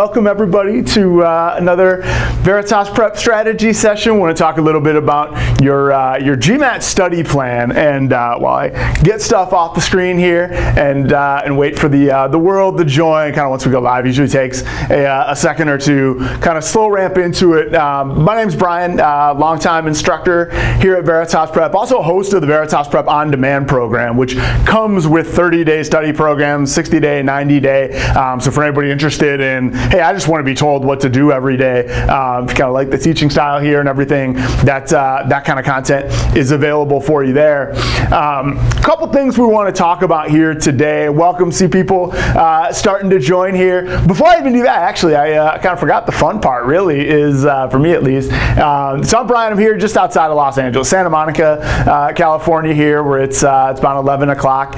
welcome everybody to another Veritas Prep Strategy session. I want to talk a little bit about your GMAT study plan, and while I get stuff off the screen here and wait for the world to join, kind of once we go live, usually takes a second or two, kind of slow ramp into it. My name's Brian, longtime instructor here at Veritas Prep, also host of the Veritas Prep On Demand program, which comes with 30-day study programs, 60-day, 90-day. So for anybody interested in, hey, I just want to be told what to do every day, kind of like the teaching style here and everything, that kind of content is available for you there. A couple things we want to talk about here today. Welcome, see people starting to join here. Before I even do that, actually, I kind of forgot the fun part, really, is for me at least. So I'm Brian, I'm here just outside of Los Angeles, Santa Monica, California here, where it's about 11 o'clock.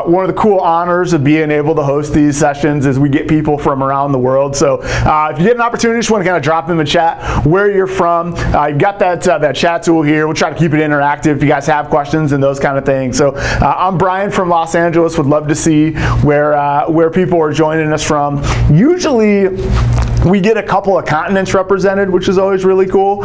One of the cool honors of being able to host these sessions is we get people from around the world. So if you get an opportunity, just want to kind of drop in the chat where you're from. You've got that chat tool here. We'll try to keep it interactive if you guys have questions and those kind of things. So I'm Brian from Los Angeles. Would love to see where people are joining us from. Usually we get a couple of continents represented, which is always really cool.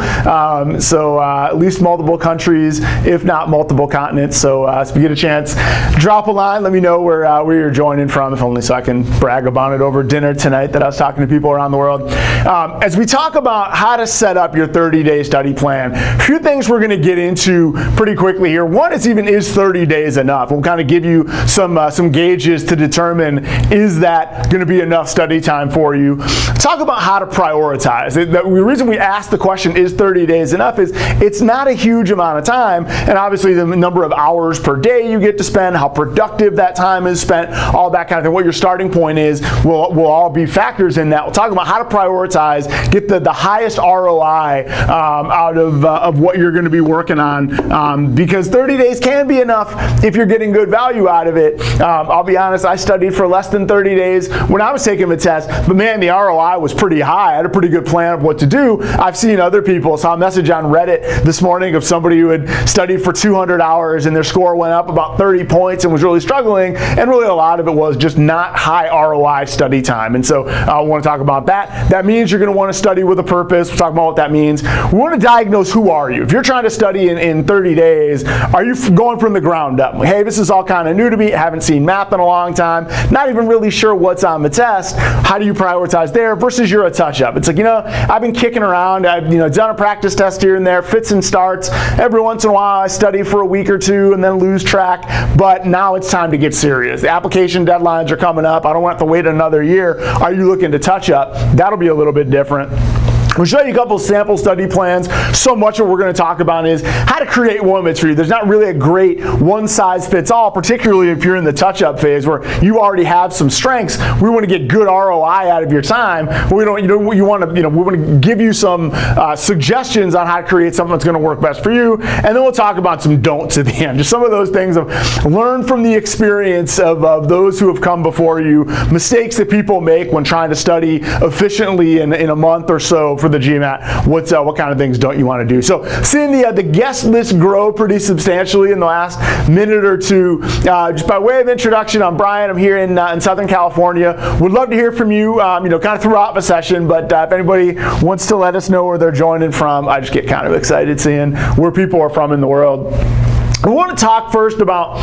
So at least multiple countries, if not multiple continents. So if you get a chance, drop a line. Let me know where you're joining from, if only so I can brag about it over dinner tonight that I was talking to people around the world. As we talk about how to set up your 30-day study plan, a few things we're going to get into pretty quickly here. One is 30 days enough? We'll kind of give you some gauges to determine, is that going to be enough study time for you? Talk about how to prioritize. The reason we ask the question, is 30 days enough, is it's not a huge amount of time, and obviously the number of hours per day you get to spend, how productive that time is spent, all that kind of thing, what your starting point is, will all be factors in that. We'll talk about how to prioritize, get the highest ROI out of what you're going to be working on, because 30 days can be enough if you're getting good value out of it. I'll be honest, I studied for less than 30 days when I was taking the test, but man, the ROI was pretty high. I had a pretty good plan of what to do. I've seen other people, saw a message on Reddit this morning of somebody who had studied for 200 hours and their score went up about 30 points and was really struggling, and really a lot of it was just not high ROI study time. And so I want to talk about that. That means you're going to want to study with a purpose. We'll talk about what that means. We want to diagnose, who are you? If you're trying to study in 30 days, are you going from the ground up? Hey, this is all kind of new to me. I haven't seen math in a long time. Not even really sure what's on the test. How do you prioritize there versus you're a touch-up? It's like, I've been kicking around. I've done a practice test here and there, fits and starts. Every once in a while I study for a week or two and then lose track, but now it's time to get serious. The application deadlines are coming up. I don't want to wait another year. Are you looking to touch up? That'll be a little bit different. We'll show you a couple sample study plans. So much of what we're going to talk about is how to create one that's for you. There's not really a great one-size-fits-all, particularly if you're in the touch-up phase where you already have some strengths. We want to get good ROI out of your time. We want to give you some suggestions on how to create something that's going to work best for you, and then we'll talk about some don'ts at the end. Just some of those things of learn from the experience of those who have come before you, mistakes that people make when trying to study efficiently in a month or so for the GMAT. What kind of things don't you want to do? So seeing the guest list grow pretty substantially in the last minute or two. Just by way of introduction, I'm Brian. I'm here in Southern California. Would love to hear from you, kind of throughout the session, but if anybody wants to let us know where they're joining from, I just get kind of excited seeing where people are from in the world. We want to talk first about,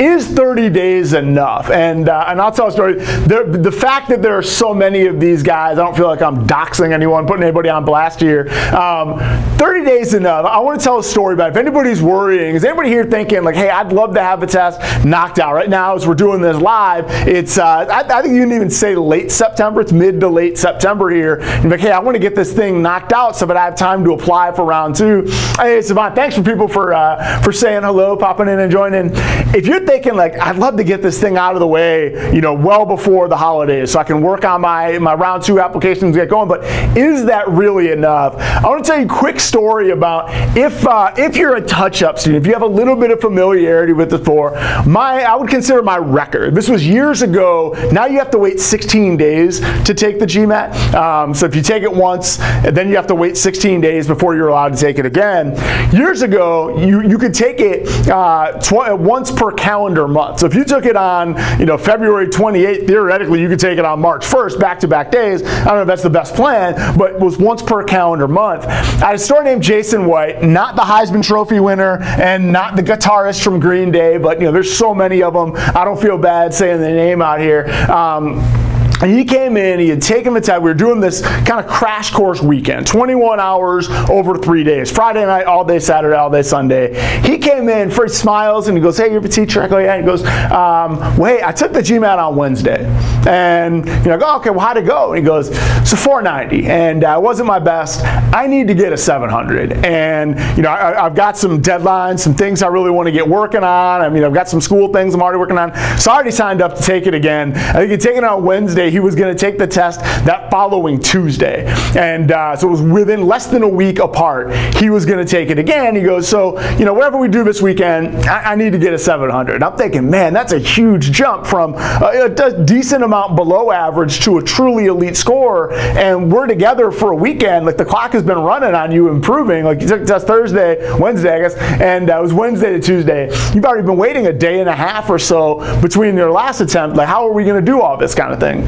is 30 days enough? And I'll tell a story. The fact that there are so many of these guys, I don't feel like I'm doxing anyone, putting anybody on blast here. 30 days enough. I want to tell a story about it. If anybody's worrying, is anybody here thinking like, hey, I'd love to have the test knocked out? Right now, as we're doing this live, it's, I think you didn't even say late September. It's mid to late September here. And like, hey, I want to get this thing knocked out so that I have time to apply for round 2. Hey, Savant, thanks for people for saying hello, popping in and joining. If you're thinking like, I'd love to get this thing out of the way, well before the holidays so I can work on my round 2 applications and get going, but is that really enough? I want to tell you a quick story about if you're a touch-up student, if you have a little bit of familiarity with the before, I would consider my record. This was years ago. Now you have to wait 16 days to take the GMAT. So if you take it once, then you have to wait 16 days before you're allowed to take it again. Years ago, you could take it once per calendar calendar month. So if you took it on, February 28th, theoretically you could take it on March 1st, back-to-back days. I don't know if that's the best plan, but it was once per calendar month. I had a student named Jason White, not the Heisman Trophy winner and not the guitarist from Green Day, but there's so many of them. I don't feel bad saying the name out here. And he came in, he had taken the test. We were doing this kind of crash course weekend, 21 hours over 3 days. Friday night, all day Saturday, all day Sunday. He came in, first smiles, and he goes, "Hey, you're a teacher?" I go, "Yeah." He goes, "Well, hey, I took the GMAT on Wednesday." And I go, "Okay, well, how'd it go?" And he goes, "It's a 490, and it wasn't my best. I need to get a 700. And I've got some deadlines, some things I really want to get working on. I've got some school things I'm already working on. So I already signed up to take it again. I think he'd taken it on Wednesday. He was going to take the test that following Tuesday. And so it was within less than a week apart. He was going to take it again. He goes, "So, whatever we do this weekend, I need to get a 700. I'm thinking, man, that's a huge jump from a decent amount below average to a truly elite score. And we're together for a weekend. Like, the clock has been running on you improving. Like, you took the test Wednesday, I guess, and it was Wednesday to Tuesday. You've already been waiting a day and a half or so between your last attempt. Like, how are we going to do all this kind of thing?"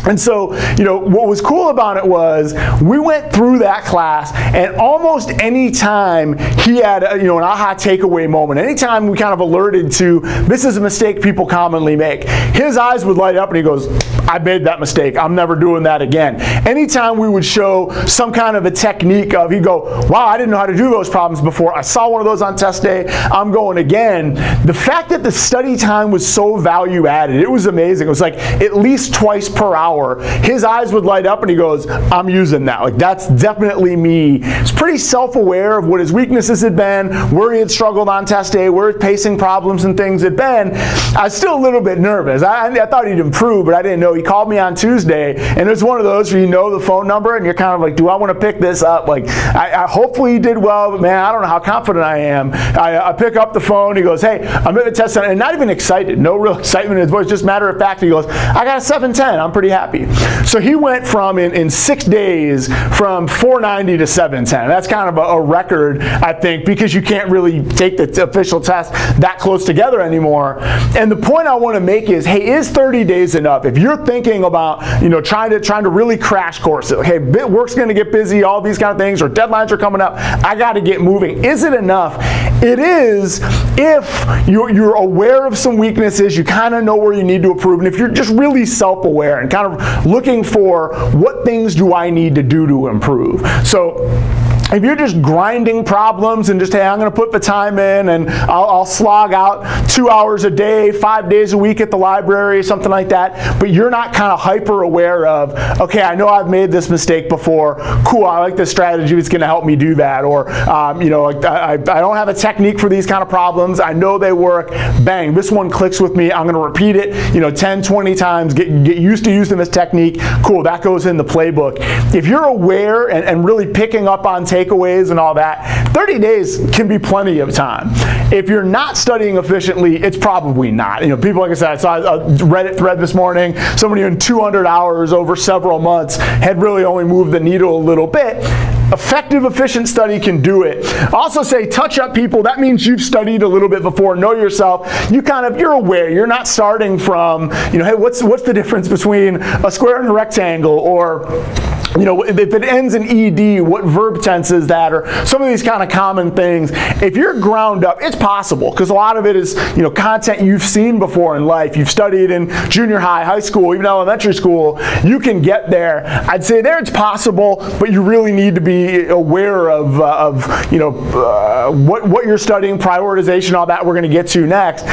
And so, what was cool about it was we went through that class, and almost any time he had, an aha takeaway moment, anytime we kind of alerted to this is a mistake people commonly make, his eyes would light up and he goes, "I made that mistake. I'm never doing that again." Anytime we would show some kind of a technique of, he'd go, "Wow, I didn't know how to do those problems before. I saw one of those on test day. I'm going again." The fact that the study time was so value added, it was amazing. It was like at least twice per hour. His eyes would light up and he goes, "I'm using that. Like, that's definitely me." He's pretty self-aware of what his weaknesses had been, where he had struggled on test day, where his pacing problems and things had been. I was still a little bit nervous. I thought he'd improve, but I didn't know. He called me on Tuesday, and it's one of those where the phone number and you're kind of like, do I want to pick this up? Like, I hopefully he did well, but man, I don't know how confident I am. I pick up the phone. He goes, "Hey, I'm at the test center," and not even excited. No real excitement in his voice, just matter of fact. He goes, "I got a 710. I'm pretty happy." So he went from, in 6 days, from 490 to 710. That's kind of a record, I think, because you can't really take the official test that close together anymore. And the point I want to make is, hey, is 30 days enough? If you're thinking about, trying to really crash course it, okay, work's going to get busy, all these kind of things, or deadlines are coming up, I got to get moving. Is it enough? It is if you're aware of some weaknesses, you kind of know where you need to improve, and if you're just really self-aware and kind of looking for what things do I need to do to improve. So if you're just grinding problems and just, hey, I'm going to put the time in and I'll slog out 2 hours a day, 5 days a week at the library, something like that, but you're not kind of hyper aware of, okay, I know I've made this mistake before, cool, I like this strategy, it's going to help me do that, or I don't have a technique for these kind of problems, I know they work, bang, this one clicks with me, I'm going to repeat it 10, 20 times, get used to using this technique, cool, that goes in the playbook. If you're aware and really picking up on takeaways and all that, 30 days can be plenty of time. If you're not studying efficiently, it's probably not. People, like I said, I saw a Reddit thread this morning, somebody in 200 hours over several months had really only moved the needle a little bit. Effective, efficient study can do it. Also say touch-up people, that means you've studied a little bit before, know yourself, you're aware, you're not starting from, hey, what's the difference between a square and a rectangle, or if it ends in ED, what verb tense is that, or some of these kind of common things. If you're ground up, it's possible, because a lot of it is, content you've seen before in life. You've studied in junior high, high school, even elementary school. You can get there. I'd say there it's possible, but you really need to be aware of what you're studying, prioritization, all that we're going to get to next.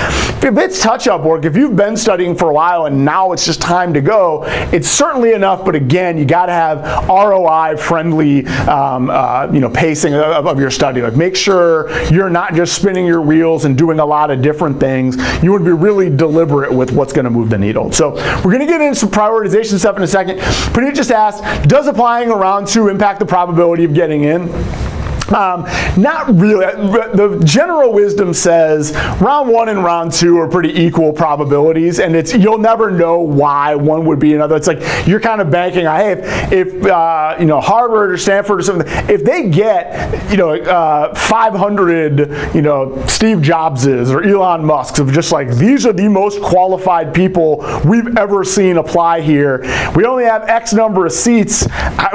If it's touch-up work, if you've been studying for a while and now it's just time to go, it's certainly enough, but again, you got to have ROI-friendly pacing of your study. Like, make sure you're not just spinning your wheels and doing a lot of different things. You want to be really deliberate with what's going to move the needle. So we're going to get into some prioritization stuff in a second. But he just asked, does applying a round 2 impact the probability of getting in? Not really. The general wisdom says round 1 and round 2 are pretty equal probabilities, and you'll never know why one would be another. It's like you're kind of banking on, hey, if you know, Harvard or Stanford or something, if they get 500 Steve Jobses or Elon Musks of just like, these are the most qualified people we've ever seen apply here. We only have X number of seats.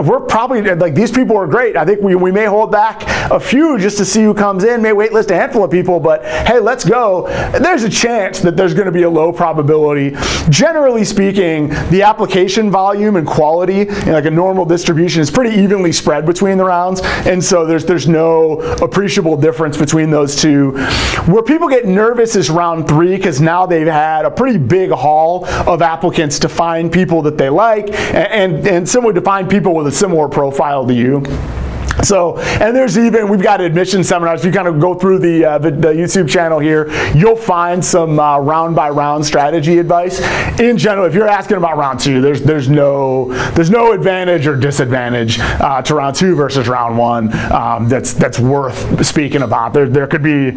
We're probably like, these people are great. I think we may hold back a few just to see who comes in, may waitlist a handful of people, but hey, let's go. There's a chance that there's going to be a low probability. Generally speaking, the application volume and quality in like a normal distribution is pretty evenly spread between the rounds, and so there's no appreciable difference between those two. Where people get nervous is round 3, because now they've had a pretty big haul of applicants to find people that they like, and similar to find people with a similar profile to you. So, and we've got admission seminars. If you kind of go through the YouTube channel here, you'll find some round by round strategy advice. In general, if you're asking about round 2, there's no advantage or disadvantage to round 2 versus round 1 that's worth speaking about. There could be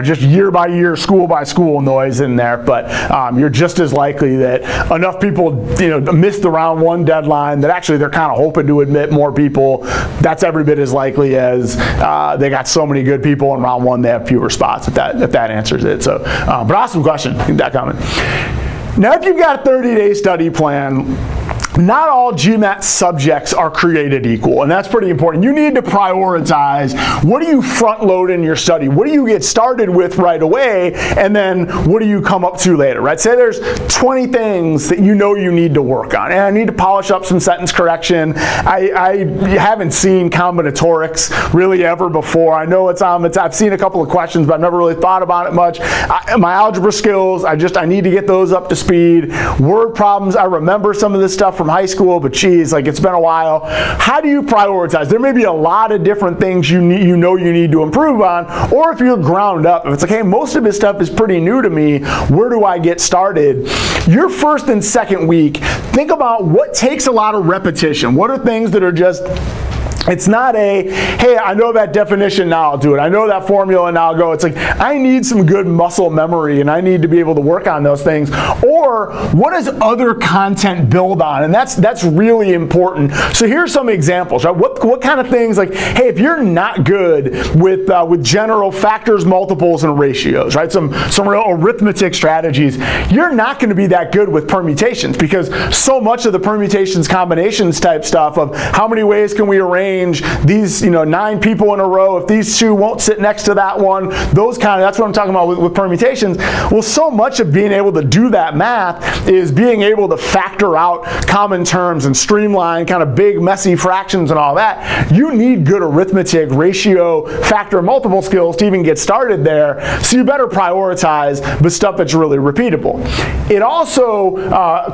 just year by year, school by school noise in there, but you're just as likely that enough people miss the round 1 deadline that actually they're kind of hoping to admit more people. That's every bit as likely as they got so many good people in round 1 they have fewer spots, if that answers it. So, but awesome question, keep that coming. Now, if you've got a 30-day study plan, not all GMAT subjects are created equal, and that's pretty important. You need to prioritize, what do you front load in your study? What do you get started with right away, and then what do you come up to later, right? Say there's 20 things that you need to work on, and I need to polish up some sentence correction. I haven't seen combinatorics really ever before. I know I've seen a couple of questions, but I've never really thought about it much. My algebra skills, I need to get those up to speed. Word problems, I remember some of this stuff from high school, but geez, like it's been a while. How do you prioritize? There may be a lot of different things you need to improve on, or if you're ground up, if it's like, hey, most of this stuff is pretty new to me, where do I get started? Your first and second week, think about what takes a lot of repetition. What are things that are just, it's not a, hey, I know that definition, now I'll do it. I know that formula, now I'll go. It's like, I need some good muscle memory, and I need to be able to work on those things. Or what does other content build on? And that's really important. So here's some examples, right? What kind of things, like, hey, if you're not good with general factors, multiples, and ratios, right? Some real arithmetic strategies, you're not going to be that good with permutations, because so much of the permutations, combinations type stuff of how many ways can we arrange these 9 people in a row, if these 2 won't sit next to that one, that's what I'm talking about with permutations. Well, so much of being able to do that math is being able to factor out common terms and streamline kind of big messy fractions and all that. You need good arithmetic, ratio, factor, multiple skills to even get started there, so you better prioritize the stuff that's really repeatable. It also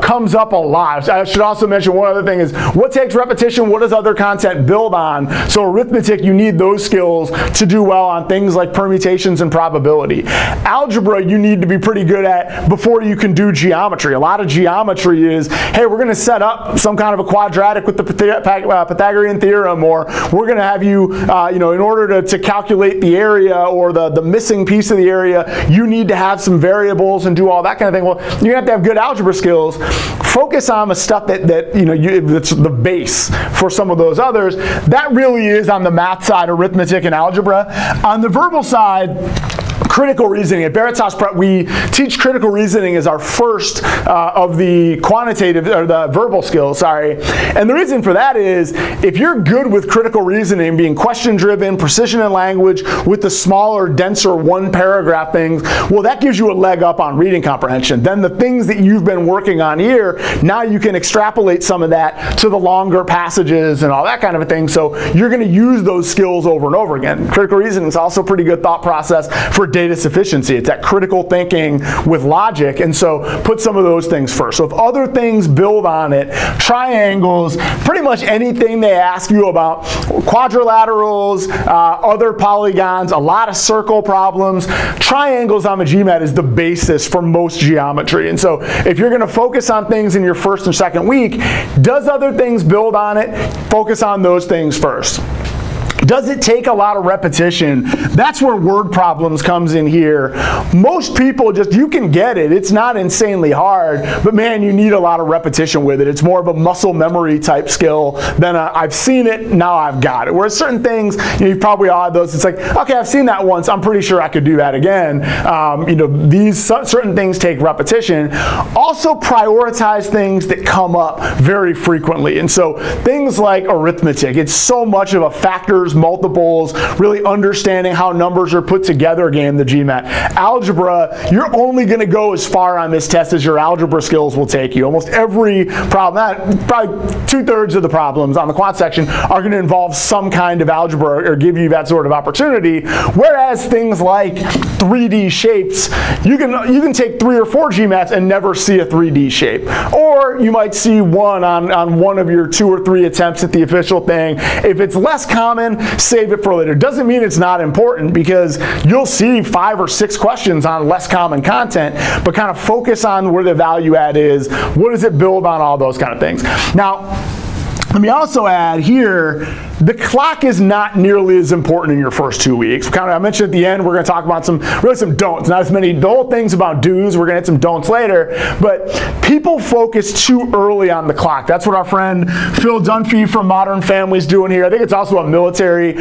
comes up a lot. I should also mention one other thing is, what takes repetition? What does other content build on? So arithmetic, you need those skills to do well on things like permutations and probability. Algebra, you need to be pretty good at before you can do geometry. A lot of geometry is, hey, we're going to set up some kind of a quadratic with the Pythagorean theorem, or we're going to have you, in order to calculate the area or the missing piece of the area, you need to have some variables and do all that kind of thing. Well, you have to have good algebra skills. Focus on the stuff that's the base for some of those others. That really is on the math side, arithmetic and algebra. On the verbal side, critical reasoning. At Veritas Prep, we teach critical reasoning as our first of the quantitative, or the verbal skills, sorry. And the reason for that is, if you're good with critical reasoning, being question-driven, precision in language, with the smaller, denser one-paragraph things, well, that gives you a leg up on reading comprehension. Then the things that you've been working on here, now you can extrapolate some of that to the longer passages and all that kind of a thing. So you're going to use those skills over and over again. Critical reasoning is also a pretty good thought process for data sufficiency. It's that critical thinking with logic, and so put some of those things first. So if other things build on it, triangles, pretty much anything they ask you about, quadrilaterals, other polygons, a lot of circle problems, triangles on the GMAT is the basis for most geometry. And so if you're going to focus on things in your first and second week, does other things build on it? Focus on those things first. Does it take a lot of repetition? That's where word problems comes in here. Most people you can get it. It's not insanely hard, but man, you need a lot of repetition with it. It's more of a muscle memory type skill than I've seen it, now I've got it. Whereas certain things, you probably all have those. It's like, okay, I've seen that once. I'm pretty sure I could do that again. These certain things take repetition. Also prioritize things that come up very frequently. And so things like arithmetic, it's so much of a factors, multiples, really understanding how numbers are put together game, the GMAT. Algebra, you're only going to go as far on this test as your algebra skills will take you. Almost every problem, probably 2/3 of the problems on the quant section are going to involve some kind of algebra or give you that sort of opportunity. Whereas things like 3D shapes, you can take 3 or 4 GMATs and never see a 3D shape. Or you might see one on one of your 2 or 3 attempts at the official thing. If it's less common, save it for later. Doesn't mean it's not important, because you'll see 5 or 6 questions on less common content, but kind of focus on where the value add is. What does it build on? All those kind of things. Now, let me also add here, the clock is not nearly as important in your first 2 weeks. I mentioned at the end, we're going to talk about some don'ts. Not as many the whole things about do's. We're going to hit some don'ts later. But people focus too early on the clock. That's what our friend Phil Dunphy from Modern Family's doing here. I think it's also a military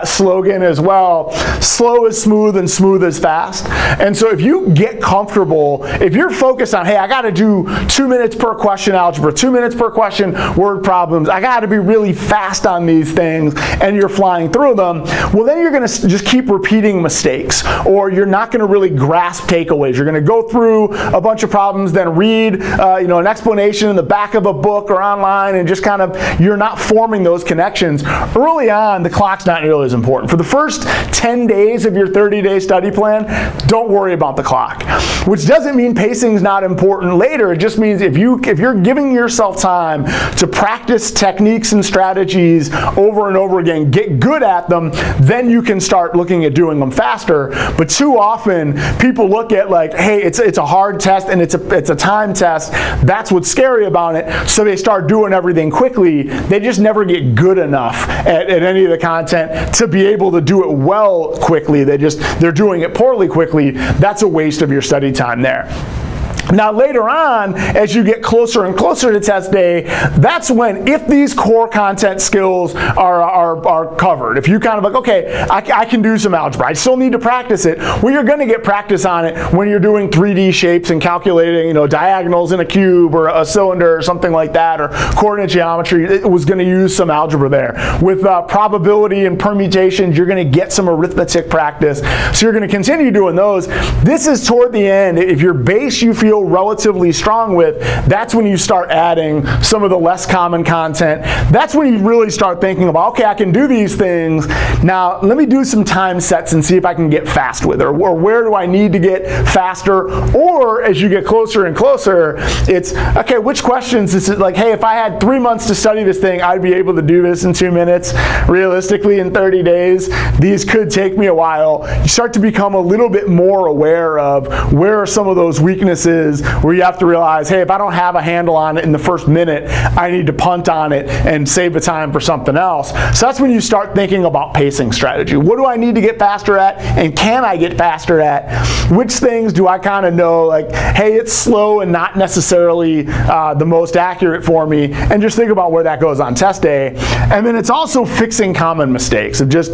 slogan as well. Slow is smooth and smooth is fast. And so if you get comfortable, if you're focused on, hey, I got to do 2 minutes per question algebra, 2 minutes per question word problems, I got to be really fast on these things, and you're flying through them, well, then you're going to just keep repeating mistakes, or you're not going to really grasp takeaways. You're going to go through a bunch of problems, then read an explanation in the back of a book or online, and just kind of, you're not forming those connections. Early on, the clock's not nearly as important. For the first 10 days of your 30-day study plan, don't worry about the clock. Which doesn't mean pacing's not important later. It just means if you're giving yourself time to practice techniques and strategies over and over again, get good at them, then you can start looking at doing them faster. But too often, people look at like, hey, it's a hard test and it's a time test. That's what's scary about it. So they start doing everything quickly. They just never get good enough at any of the content to be able to do it well quickly. They're doing it poorly quickly. That's a waste of your study time there. Now later on, as you get closer and closer to test day, that's when, if these core content skills are covered, if you kind of like, okay, I can do some algebra, I still need to practice it, well, you're going to get practice on it when you're doing 3D shapes and calculating, diagonals in a cube or a cylinder or something like that, or coordinate geometry. It was going to use some algebra there. With probability and permutations, you're going to get some arithmetic practice. So you're going to continue doing those. This is toward the end. If your base you feel relatively strong with, that's when you start adding some of the less common content. That's when you really start thinking about, okay, I can do these things. Now, let me do some time sets and see if I can get fast with it, or where do I need to get faster? Or as you get closer and closer, it's, okay, which questions, this is like, hey, if I had 3 months to study this thing, I'd be able to do this in 2 minutes. Realistically, in 30 days, these could take me a while. You start to become a little bit more aware of where are some of those weaknesses, where you have to realize, hey, if I don't have a handle on it in the first minute, I need to punt on it and save the time for something else. So that's when you start thinking about pacing strategy. What do I need to get faster at, and can I get faster at? Which things do I kind of know, like, hey, it's slow and not necessarily the most accurate for me, and just think about where that goes on test day. And then it's also fixing common mistakes of just,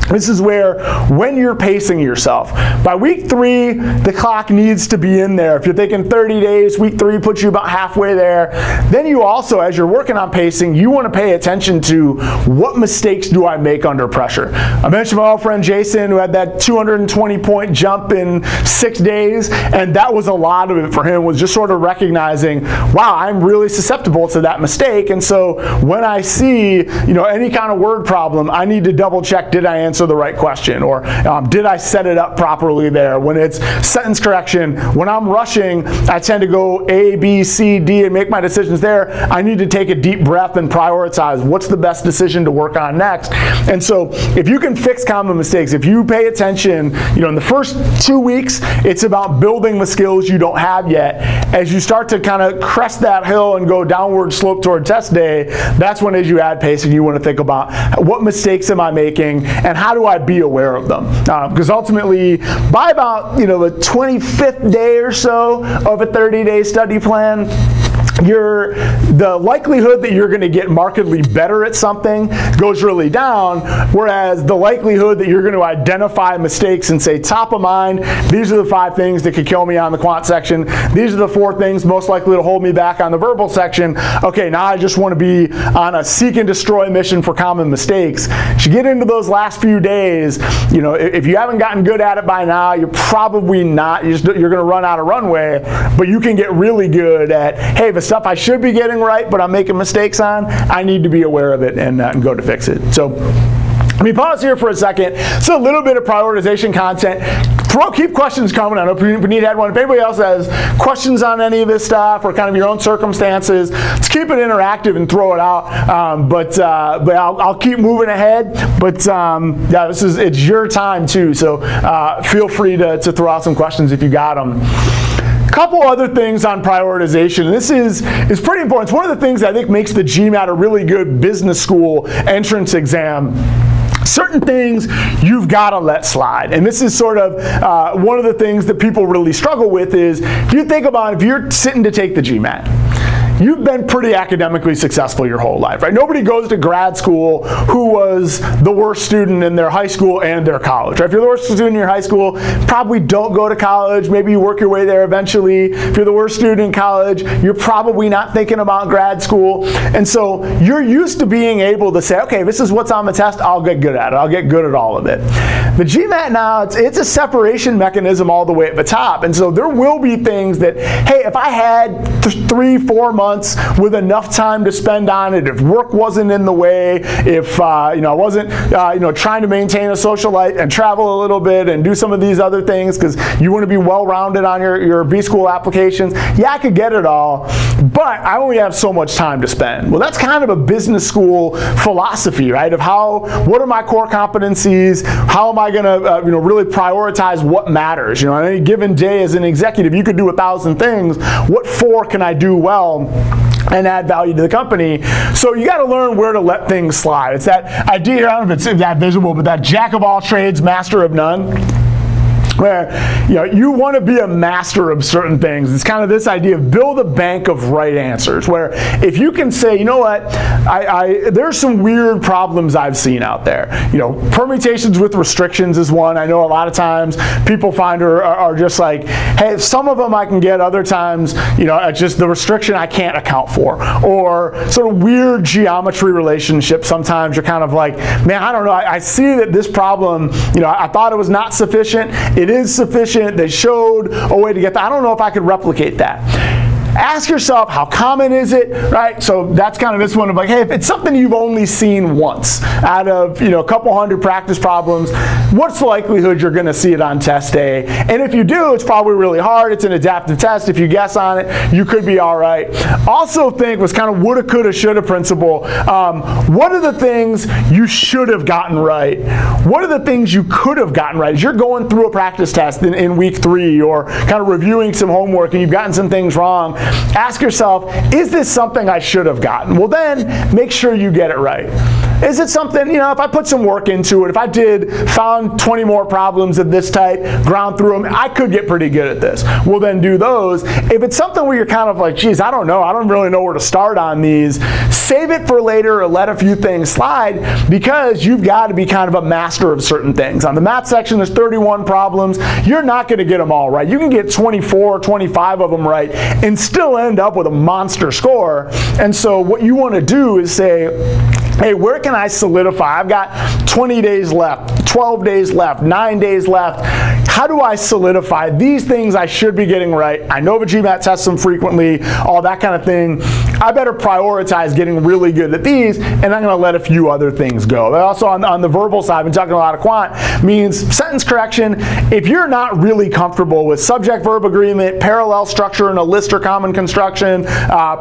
this is where, when you're pacing yourself, by week 3, the clock needs to be in there. If you're thinking 30 days, week 3 puts you about halfway there. Then you also, as you're working on pacing, you want to pay attention to what mistakes do I make under pressure. I mentioned my old friend Jason, who had that 220-point jump in 6 days, and that was a lot of it for him, was just sort of recognizing, wow, I'm really susceptible to that mistake. And so when I see, any kind of word problem, I need to double check, did I answer answer the right question, or did I set it up properly there? When it's sentence correction, when I'm rushing, I tend to go A, B, C, D and make my decisions there. I need to take a deep breath and prioritize what's the best decision to work on next. And so if you can fix common mistakes, if you pay attention, in the first 2 weeks, it's about building the skills you don't have yet. As you start to kind of crest that hill and go downward slope toward test day, that's when, as you add pacing, you want to think about what mistakes am I making and how do I be aware of them? Because ultimately, by about the 25th day or so of a 30-day study plan, the likelihood that you're going to get markedly better at something goes really down, whereas the likelihood that you're going to identify mistakes and say, top of mind, these are the 5 things that could kill me on the quant section, these are the 4 things most likely to hold me back on the verbal section, okay, now I just want to be on a seek and destroy mission for common mistakes. As you get into those last few days, if you haven't gotten good at it by now, you're probably not, you're going to run out of runway, but you can get really good at, hey, the stuff I should be getting right, but I'm making mistakes on, I need to be aware of it and go to fix it. So let me pause here for a second. So a little bit of prioritization content. Keep questions coming. I know we need to add one. If anybody else has questions on any of this stuff or kind of your own circumstances, let's keep it interactive and throw it out. But I'll keep moving ahead. But yeah, it's your time too. So feel free to throw out some questions if you got them. Couple other things on prioritization, and this is pretty important. It's one of the things I think makes the GMAT a really good business school entrance exam. Certain things you've got to let slide. And this is sort of one of the things that people really struggle with is, if you think about if you're sitting to take the GMAT, you've been pretty academically successful your whole life, right? Nobody goes to grad school who was the worst student in their high school and their college, right? If you're the worst student in your high school, probably don't go to college. Maybe you work your way there eventually. If you're the worst student in college, you're probably not thinking about grad school. And so you're used to being able to say, okay, this is what's on the test, I'll get good at it. I'll get good at all of it. The GMAT now, it's a separation mechanism all the way at the top. And so there will be things that, hey, if I had 3-4 months with enough time to spend on it, if work wasn't in the way, if I wasn't trying to maintain a social life and travel a little bit and do some of these other things because you want to be well-rounded on your B school applications, yeah, I could get it all, but I only have so much time to spend. Well, that's kind of a business school philosophy, right? Of what are my core competencies? How am I going to really prioritize what matters? On any given day as an executive, you could do 1,000 things. What 4 can I do well and add value to the company? So you got to learn where to let things slide. It's that idea, I don't know if it's that visible, but that jack of all trades, master of none. Where you want to be a master of certain things. It's kind of this idea of build a bank of right answers, where if you can say, you know what, there's some weird problems I've seen out there. Permutations with restrictions is one. I know a lot of times people find are just like, hey, some of them I can get, other times, it's just the restriction I can't account for. Or sort of weird geometry relationships. Sometimes you're kind of like, man, I don't know, I see that this problem, I thought it was not sufficient. It is sufficient. They showed a way to get that. I don't know if I could replicate that. Ask yourself, how common is it, right? So that's kind of this one of like, hey, if it's something you've only seen once out of, a couple hundred practice problems, what's the likelihood you're going to see it on test day? And if you do, it's probably really hard. It's an adaptive test. If you guess on it, you could be all right. Also think was kind of woulda, coulda, shoulda principle. What are the things you should have gotten right? What are the things you could have gotten right? As you're going through a practice test in week 3 or kind of reviewing some homework and you've gotten some things wrong, ask yourself, is this something I should have gotten? Well, then make sure you get it right. Is it something, if I put some work into it, if I found 20 more problems of this type, ground through them, I could get pretty good at this. Well, then do those. If it's something where you're kind of like, geez, I don't know, I don't really know where to start on these, save it for later or let a few things slide, because you've got to be kind of a master of certain things. On the math section, there's 31 problems. You're not going to get them all right. You can get 24 or 25 of them right and still end up with a monster score. And so what you want to do is say, hey, where can I solidify? I've got 20 days left, 12 days left, 9 days left. How do I solidify these things I should be getting right? I know the GMAT tests them frequently, all that kind of thing. I better prioritize getting really good at these, and I'm going to let a few other things go. But also on the verbal side, I've been talking a lot of quant, means sentence correction. If you're not really comfortable with subject-verb agreement, parallel structure in a list or common construction,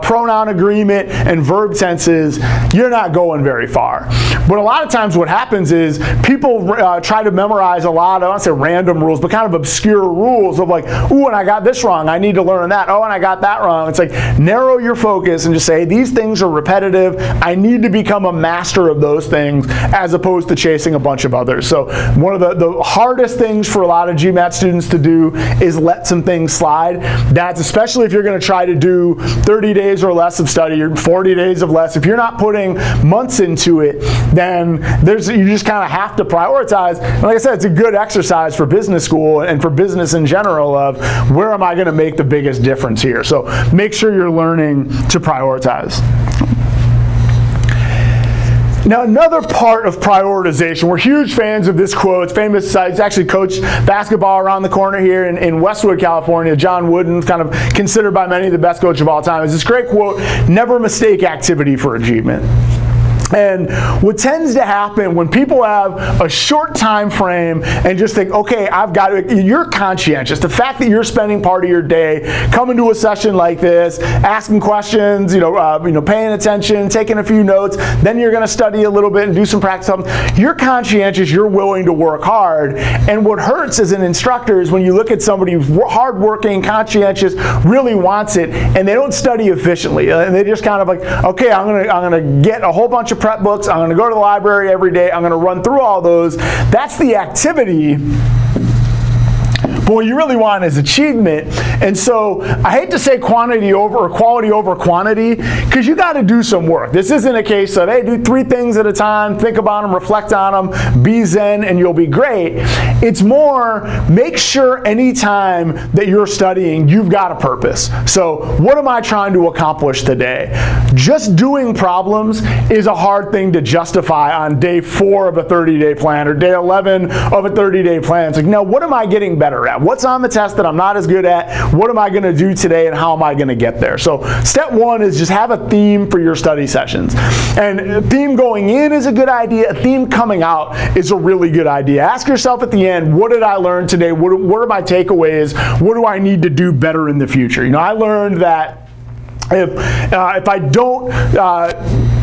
pronoun agreement, and verb tenses, you're not going very far. But a lot of times what happens is people try to memorize a lot of, I don't want to say random rules, but kind of obscure rules of like, ooh, and I got this wrong, I need to learn that. Oh, and I got that wrong. It's like, narrow your focus and just say, these things are repetitive. I need to become a master of those things as opposed to chasing a bunch of others. So one of the hardest things for a lot of GMAT students to do is let some things slide. That's especially if you're going to try to do 30 days or less of study or 40 days of less. If you're not putting months into it, then you just kind of have to prioritize. And like I said, it's a good exercise for business school and for business in general of where am I going to make the biggest difference here. So make sure you're learning to prioritize. Now, another part of prioritization, we're huge fans of this quote. It's famous, he's actually coached basketball around the corner here in Westwood, California. John Wooden, kind of considered by many the best coach of all time. It's this great quote, never mistake activity for achievement. And what tends to happen when people have a short time frame and just think, okay, I've got to, you're conscientious. The fact that you're spending part of your day coming to a session like this, asking questions, paying attention, taking a few notes, then you're going to study a little bit and do some practice. You're conscientious. You're willing to work hard. And what hurts as an instructor is when you look at somebody who's hardworking, conscientious, really wants it, and they don't study efficiently, and they just kind of like, okay, I'm gonna get a whole bunch of prep books, I'm going to go to the library every day, I'm going to run through all those. That's the activity. But what you really want is achievement. And so I hate to say quantity over or quality over quantity, because you got to do some work. This isn't a case of, hey, do 3 things at a time, think about them, reflect on them, be zen, and you'll be great. It's more, make sure anytime that you're studying, you've got a purpose. So what am I trying to accomplish today? Just doing problems is a hard thing to justify on day 4 of a 30-day plan or day 11 of a 30-day plan. It's like, now what am I getting better at? What's on the test that I'm not as good at? What am I going to do today and how am I going to get there? So step 1 is just have a theme for your study sessions. And a theme going in is a good idea. A theme coming out is a really good idea. Ask yourself at the end, what did I learn today? What are my takeaways? What do I need to do better in the future? I learned that if I don't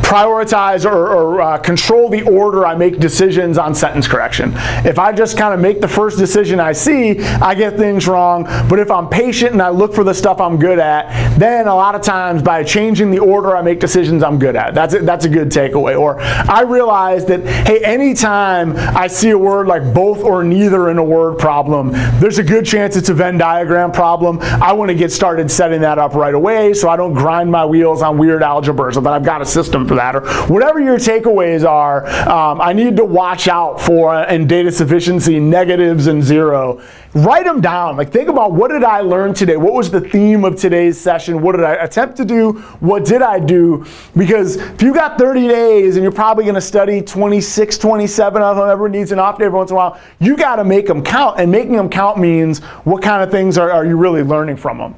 prioritize or control the order I make decisions on sentence correction. If I just kind of make the first decision I see, I get things wrong. But if I'm patient and I look for the stuff I'm good at, then a lot of times by changing the order I make decisions I'm good at. That's a good takeaway. Or I realize that, hey, anytime I see a word like both or neither in a word problem, there's a good chance it's a Venn diagram problem. I want to get started setting that up right away so I don't grind my wheels on weird algebra, so that I've got a system for that, or whatever your takeaways are. I need to watch out for in data sufficiency negatives and 0. Write them down. Like, think about, what did I learn today? What was the theme of today's session? What did I attempt to do? What did I do? Because if you got 30 days and you're probably going to study 26, 27 of them, everyone needs an off day every once in a while, you got to make them count. And making them count means what kind of things are you really learning from them?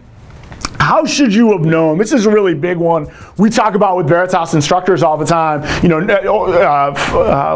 How should you have known? This is a really big one we talk about with Veritas instructors all the time.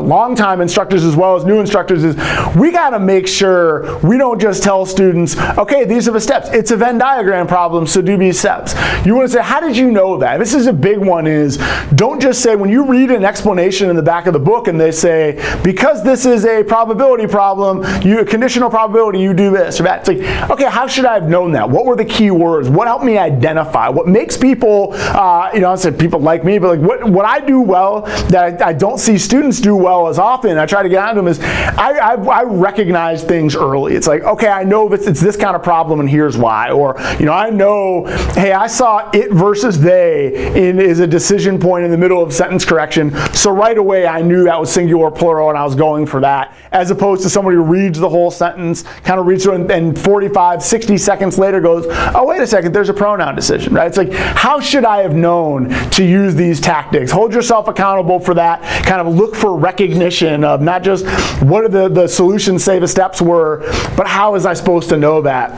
Long-time instructors as well as new instructors, is we got to make sure we don't just tell students, okay, these are the steps. It's a Venn diagram problem, so do these steps. You want to say, how did you know that? This is a big one, is don't just say, when you read an explanation in the back of the book and they say, because this is a probability problem, a conditional probability, you do this or that. It's like, okay, how should I have known that? What were the key words? What helped me identify? What makes people, I said people like me, but like what I do well that I don't see students do well as often, I try to get onto them, is I recognize things early. It's like, okay, I know it's this kind of problem and here's why. Or, I know, hey, I saw it versus they is a decision point in the middle of sentence correction. So right away I knew that was singular plural and I was going for that, as opposed to somebody who reads the whole sentence, kind of reads through and 45, 60 seconds later goes, oh, wait a second, there's a pronoun decision, right? It's like, how should I have known to use these tactics? Hold yourself accountable for that. Kind of look for recognition of not just what are the solutions say the steps were, but how is I supposed to know that?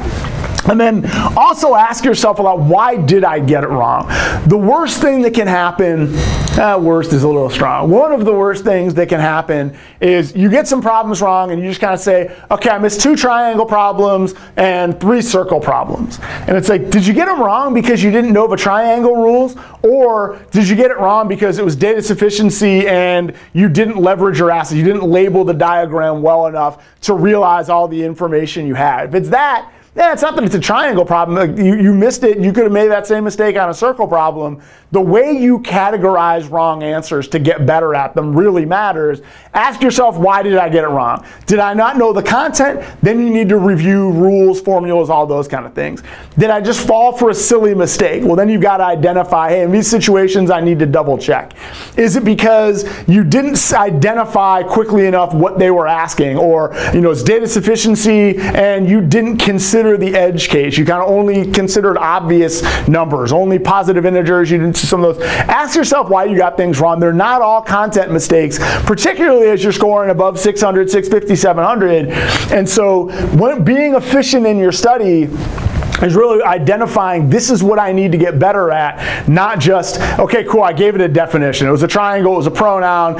And then also ask yourself about, why did I get it wrong? The worst thing that can happen, worst is a little strong. One of the worst things that can happen is you get some problems wrong and you just kind of say, okay, I missed 2 triangle problems and 3 circle problems. And it's like, did you get them wrong because you didn't know the triangle rules? Or did you get it wrong because it was data sufficiency and you didn't leverage your assets, you didn't label the diagram well enough to realize all the information you had? If it's that, yeah, it's not that it's a triangle problem. Like you missed it. You could have made that same mistake on a circle problem. The way you categorize wrong answers to get better at them really matters. Ask yourself, why did I get it wrong? Did I not know the content? Then you need to review rules, formulas, all those kind of things. Did I just fall for a silly mistake? Well, then you've got to identify, hey, in these situations, I need to double check. Is it because you didn't identify quickly enough what they were asking? Or, it's data sufficiency and you didn't consider the edge case. You kind of only considered obvious numbers, only positive integers. You didn't see some of those. Ask yourself why you got things wrong. They're not all content mistakes, particularly as you're scoring above 600, 650, 700. And so being efficient in your study is really identifying, this is what I need to get better at, not just, okay, cool, I gave it a definition. It was a triangle, it was a pronoun,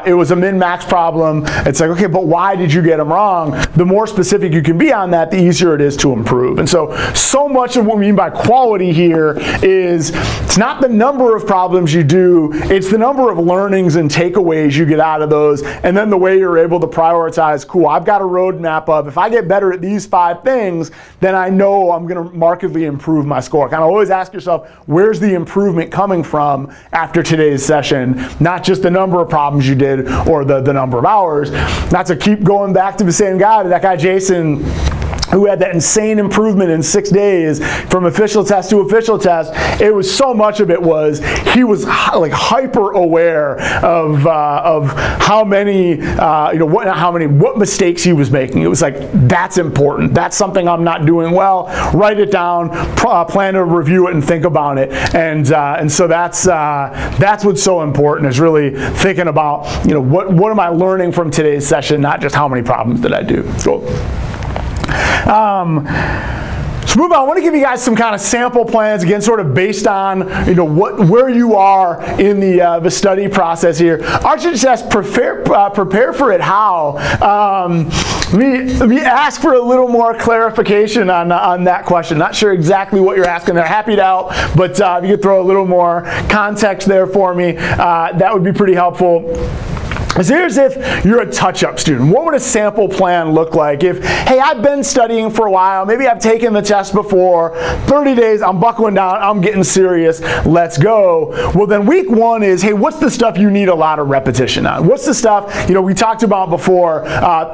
it was a min-max problem. It's like, okay, but why did you get them wrong? The more specific you can be on that, the easier it is to improve. And so much of what we mean by quality here is, it's not the number of problems you do, it's the number of learnings and takeaways you get out of those, and then the way you're able to prioritize, cool, I've got a roadmap of, if I get better at these 5 things, then I know I'm going to markedly improve my score. Kind of always ask yourself, where's the improvement coming from after today's session? Not just the number of problems you did or the number of hours. Not to keep going back to the same guy, but that guy Jason, who had that insane improvement in 6 days from official test to official test. It was so much of it was he was like hyper aware of how many what mistakes he was making. It was like, that's important. That's something I'm not doing well. Write it down. Plan to review it and think about it. And so that's what's so important, is really thinking about, what am I learning from today's session, not just how many problems did I do. So. So move on. I want to give you guys some kind of sample plans, again, sort of based on where you are in the study process here. Archer just asked, prepare for it how? Let me ask for a little more clarification on that question. Not sure exactly what you're asking there. Happy to help, but if you could throw a little more context there for me, that would be pretty helpful. So here's if you're a touch-up student. What would a sample plan look like if, hey, I've been studying for a while, maybe I've taken the test before, 30 days, I'm buckling down, I'm getting serious, let's go. Well, then week 1 is, hey, what's the stuff you need a lot of repetition on? What's the stuff, we talked about before,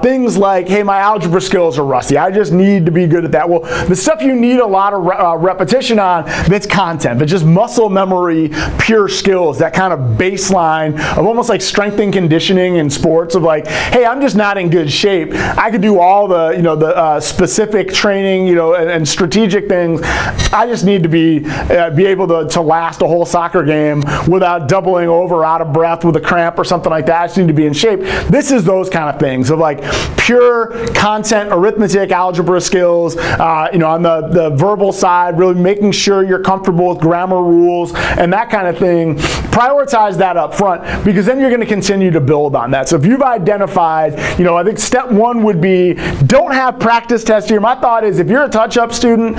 things like, hey, my algebra skills are rusty, I just need to be good at that. Well, the stuff you need a lot of repetition on, that's content, but just muscle memory, pure skills, that kind of baseline of almost like strength and conditioning in sports of like, hey, I'm just not in good shape. I could do all the specific training, and strategic things. I just need to be able to last a whole soccer game without doubling over, out of breath with a cramp or something like that. I just need to be in shape. This is those kind of things of like pure content, arithmetic, algebra skills. On the verbal side, really making sure you're comfortable with grammar rules and that kind of thing. Prioritize that up front, because then you're going to continue to build on that. So if you've identified, I think step 1 would be, don't have practice tests here. My thought is, if you're a touch-up student,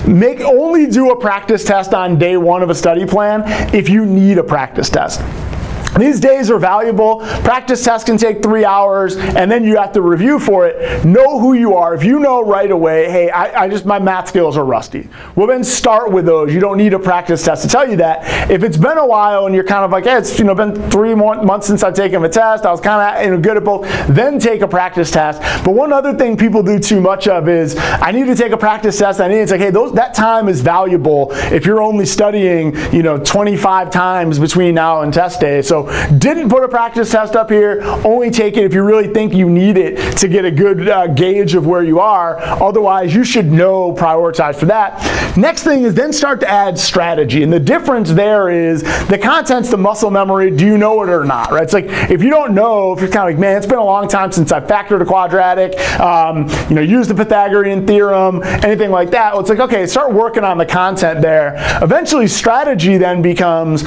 only do a practice test on day 1 of a study plan if you need a practice test. These days are valuable. Practice tests can take 3 hours, and then you have to review for it. Know who you are. If you know right away, hey, my math skills are rusty, well, then start with those. You don't need a practice test to tell you that. If it's been a while and you're kind of like, hey, it's been 3 months since I've taken a test, I was kind of good at both, then take a practice test. But one other thing people do too much of is, I need to take a practice test. It's like, hey, that time is valuable if you're only studying 25 times between now and test day. So So didn't put a practice test up here. Only take it if you really think you need it to get a good gauge of where you are. Otherwise, you should know, prioritize for that. Next thing is then start to add strategy. And the difference there is the content's the muscle memory. Do you know it or not, right? It's like if you don't know, if you're kind of like, man, it's been a long time since I factored a quadratic, used the Pythagorean theorem, anything like that. Well, it's like, okay, start working on the content there. Eventually, strategy then becomes,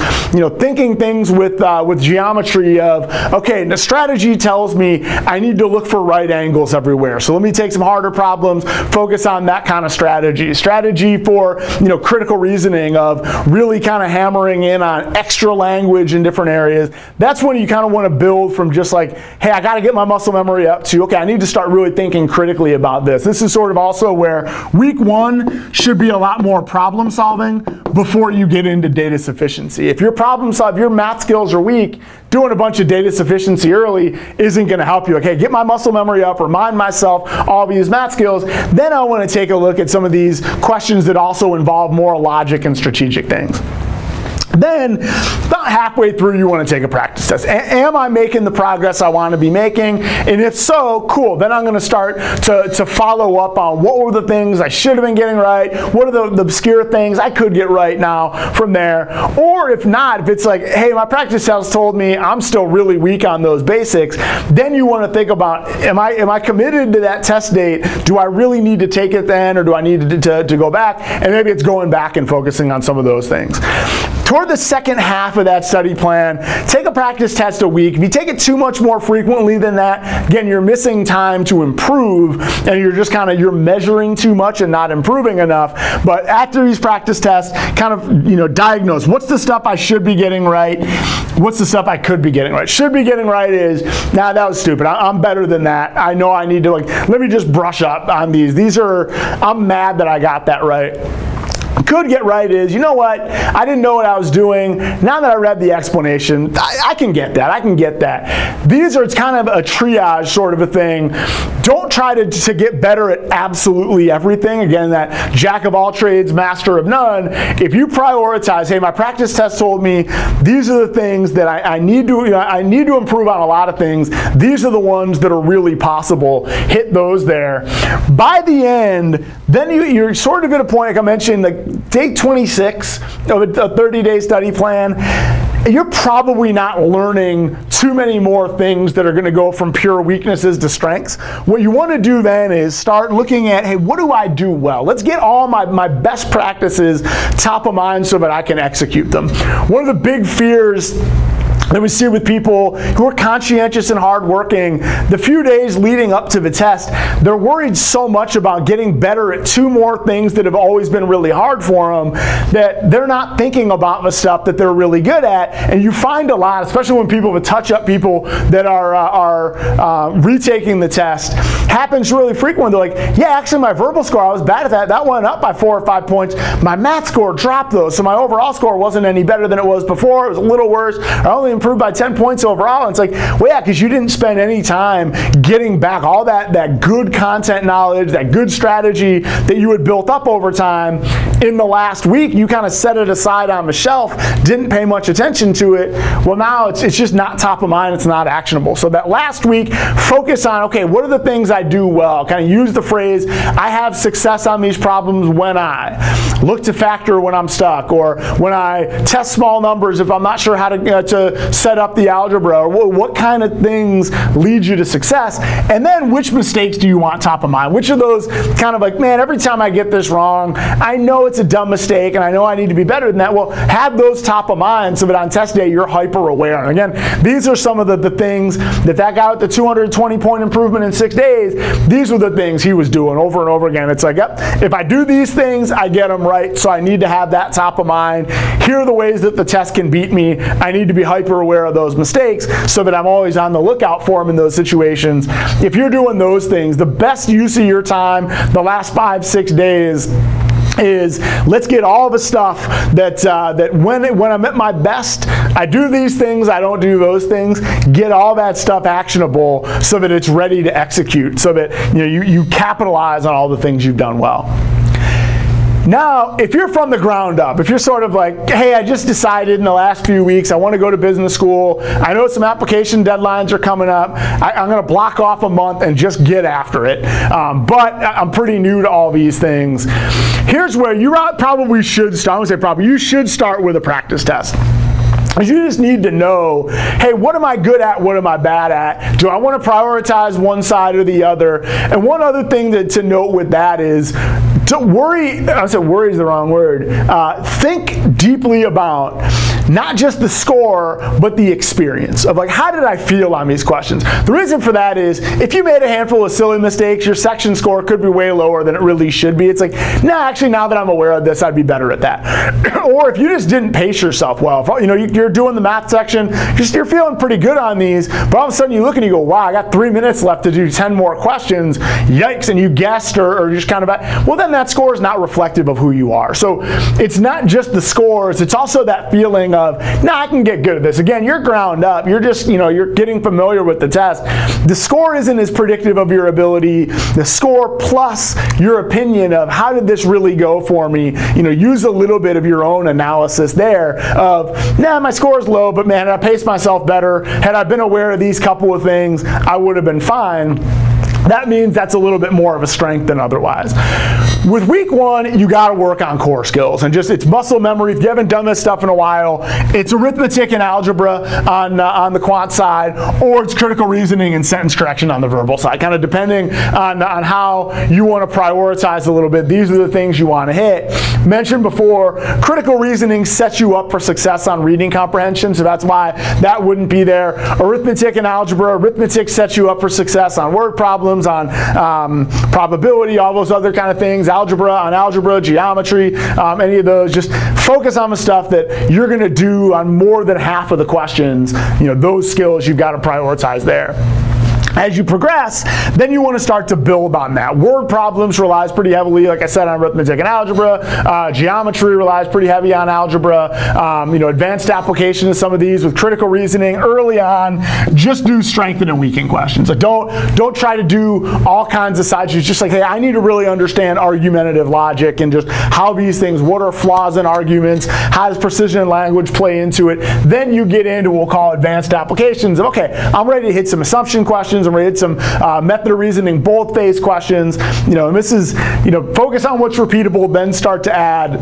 thinking things with geometry of, okay, the strategy tells me I need to look for right angles everywhere. So let me take some harder problems, focus on that kind of strategy. Strategy for, critical reasoning of really kind of hammering in on extra language in different areas. That's when you kind of want to build from just like, hey, I got to get my muscle memory up to, okay, I need to start really thinking critically about this. This is sort of also where week 1 should be a lot more problem solving before you get into data sufficiency. If your your math skills are weak, doing a bunch of data sufficiency early isn't going to help you. Okay, get my muscle memory up, remind myself all of these math skills, then I want to take a look at some of these questions that also involve more logic and strategic things. Then, about halfway through, you want to take a practice test. Am I making the progress I want to be making? And if so, cool. Then I'm going to start to follow up on what were the things I should have been getting right, what are the obscure things I could get right now from there. Or if not, if it's like, hey, my practice test told me I'm still really weak on those basics, then you want to think about, am I committed to that test date? Do I really need to take it then, or do I need to go back? And maybe it's going back and focusing on some of those things. Toward the second half of that study plan, take a practice test a week. If you take it too much more frequently than that, again, you're missing time to improve, and you're just you're measuring too much and not improving enough. But after these practice tests, diagnose what's the stuff I should be getting right, what's the stuff I could be getting right. Should be getting right is, nah, that was stupid. I'm better than that. I know I need to, let me just brush up on these. I'm mad that I got that right. Could get right is, you know what, I didn't know what I was doing. Now that I read the explanation, I can get that. I can get that. It's kind of a triage sort of a thing. Don't try to get better at absolutely everything. Again, that jack of all trades, master of none. If you prioritize, hey, my practice test told me these are the things that I need to improve on a lot of things. These are the ones that are really possible. Hit those there. By the end, then you're sort of at a point, like I mentioned, day 26 of a 30-day study plan, you're probably not learning too many more things that are going to go from pure weaknesses to strengths. What you want to do then is start looking at, hey, what do I do well? Let's get all my best practices top of mind so that I can execute them. One of the big fears that we see with people who are conscientious and hardworking, the few days leading up to the test, they're worried so much about getting better at 2 more things that have always been really hard for them that they're not thinking about the stuff that they're really good at. And you find a lot, especially when people with touch-up people that are retaking the test, happens really frequently. They're like, yeah, actually my verbal score, I was bad at that. That went up by 4 or 5 points. My math score dropped though, so my overall score wasn't any better than it was before. It was a little worse. I only improved by 10 points overall. And it's like, well, yeah, because you didn't spend any time getting back all that good content knowledge, that good strategy that you had built up over time. In the last week, you kind of set it aside on the shelf, didn't pay much attention to it. Well, now it's just not top of mind, it's not actionable. So that last week, focus on, okay, what are the things I do well? Kind of use the phrase, I have success on these problems when I look to factor when I'm stuck, or when I test small numbers if I'm not sure how to set up the algebra, or what kind of things lead you to success, and then which mistakes do you want top of mind? Which of those kind of like, man, every time I get this wrong, I know it's a dumb mistake and I know I need to be better than that. Well, have those top of mind so that on test day you're hyper aware. And again, these are some of the things that guy with the 220-point improvement in 6 days, these were the things he was doing over and over again. It's like, yep, if I do these things, I get them right, so I need to have that top of mind. Here are the ways that the test can beat me. I need to be hyper aware of those mistakes so that I'm always on the lookout for them in those situations. If you're doing those things, the best use of your time the last 5-6 days is let's get all the stuff that when I'm at my best, I do these things, I don't do those things. Get all that stuff actionable so that it's ready to execute, so that you capitalize on all the things you've done well. Now, if you're from the ground up, if you're sort of like, hey, I just decided in the last few weeks I want to go to business school, I know some application deadlines are coming up, I'm going to block off a month and just get after it, but I'm pretty new to all these things. Here's where you probably should start. I would say probably you should start with a practice test. You just need to know, hey, what am I good at, what am I bad at? Do I want to prioritize one side or the other? And one other thing to note with that is, to worry, I said worry is the wrong word, think deeply about not just the score, but the experience of like, how did I feel on these questions? The reason for that is, if you made a handful of silly mistakes, your section score could be way lower than it really should be. It's like, nah, actually now that I'm aware of this, I'd be better at that. Or if you just didn't pace yourself well, if, you know, you're doing the math section, you're feeling pretty good on these, but all of a sudden you look and you go, wow, I got 3 minutes left to do 10 more questions, yikes, and you guessed or just kind of, well then that score is not reflective of who you are. So it's not just the scores, it's also that feeling of, nah, I can get good at this. Again, you're ground up, you're just, you know, you're getting familiar with the test. The score isn't as predictive of your ability. The score plus your opinion of how did this really go for me, you know, use a little bit of your own analysis there of, nah, my score is low, but man, had I paced myself better, had I been aware of these couple of things, I would have been fine. That means that's a little bit more of a strength than otherwise. With week one, you got to work on core skills, and just it's muscle memory. If you haven't done this stuff in a while, it's arithmetic and algebra on the quant side, or it's critical reasoning and sentence correction on the verbal side, kind of depending on how you want to prioritize a little bit. These are the things you want to hit. Mentioned before, critical reasoning sets you up for success on reading comprehension, so that's why that wouldn't be there. Arithmetic and algebra, arithmetic sets you up for success on word problems, on probability, all those other kind of things, algebra on algebra, geometry, any of those. Just focus on the stuff that you're going to do on more than half of the questions. You know, those skills you've got to prioritize there. As you progress, then you want to start to build on that. Word problems relies pretty heavily, like I said, on arithmetic and algebra. Geometry relies pretty heavy on algebra. You know, advanced application of some of these with critical reasoning early on. Just do strengthen and weaken questions. Like don't try to do all kinds of sides. It's just like, hey, I need to really understand argumentative logic and just how these things, what are flaws in arguments, how does precision in language play into it. Then you get into what we'll call advanced applications of, okay, I'm ready to hit some assumption questions. I'm ready to hit some method of reasoning, bold-faced questions. You know, and this is, you know, focus on what's repeatable, then start to add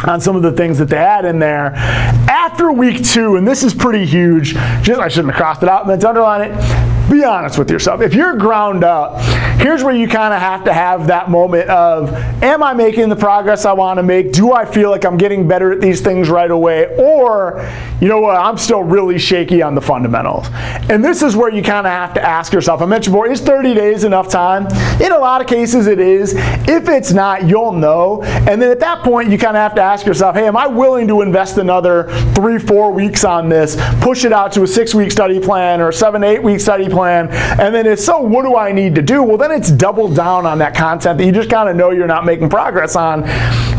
on some of the things that they add in there. After week two, and this is pretty huge, just I shouldn't have crossed it out, meant to underline it. Be honest with yourself. If you're ground up, here's where you kind of have to have that moment of, am I making the progress I want to make? Do I feel like I'm getting better at these things right away? Or, you know what, I'm still really shaky on the fundamentals. And this is where you kind of have to ask yourself, I mentioned before, is 30 days enough time? In a lot of cases it is. If it's not, you'll know. And then at that point, you kind of have to ask yourself, hey, am I willing to invest another 3-4 weeks on this, push it out to a 6-week study plan or a 7-8 week study plan? And then if so, what do I need to do? Well, then it's double down on that content that you just kind of know you're not making progress on.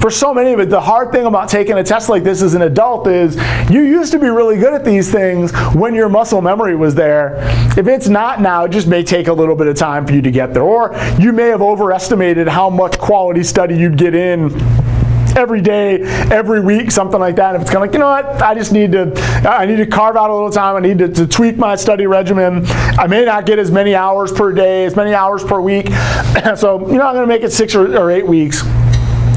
For so many of it, the hard thing about taking a test like this as an adult is you used to be really good at these things when your muscle memory was there. If it's not now, it just may take a little bit of time for you to get there. Or you may have overestimated how much quality study you'd get in every day, every week, something like that. If it's kind of like, you know what, I need to carve out a little time, I need to tweak my study regimen. I may not get as many hours per day, as many hours per week. So, you know, I'm going to make it 6 or 8 weeks.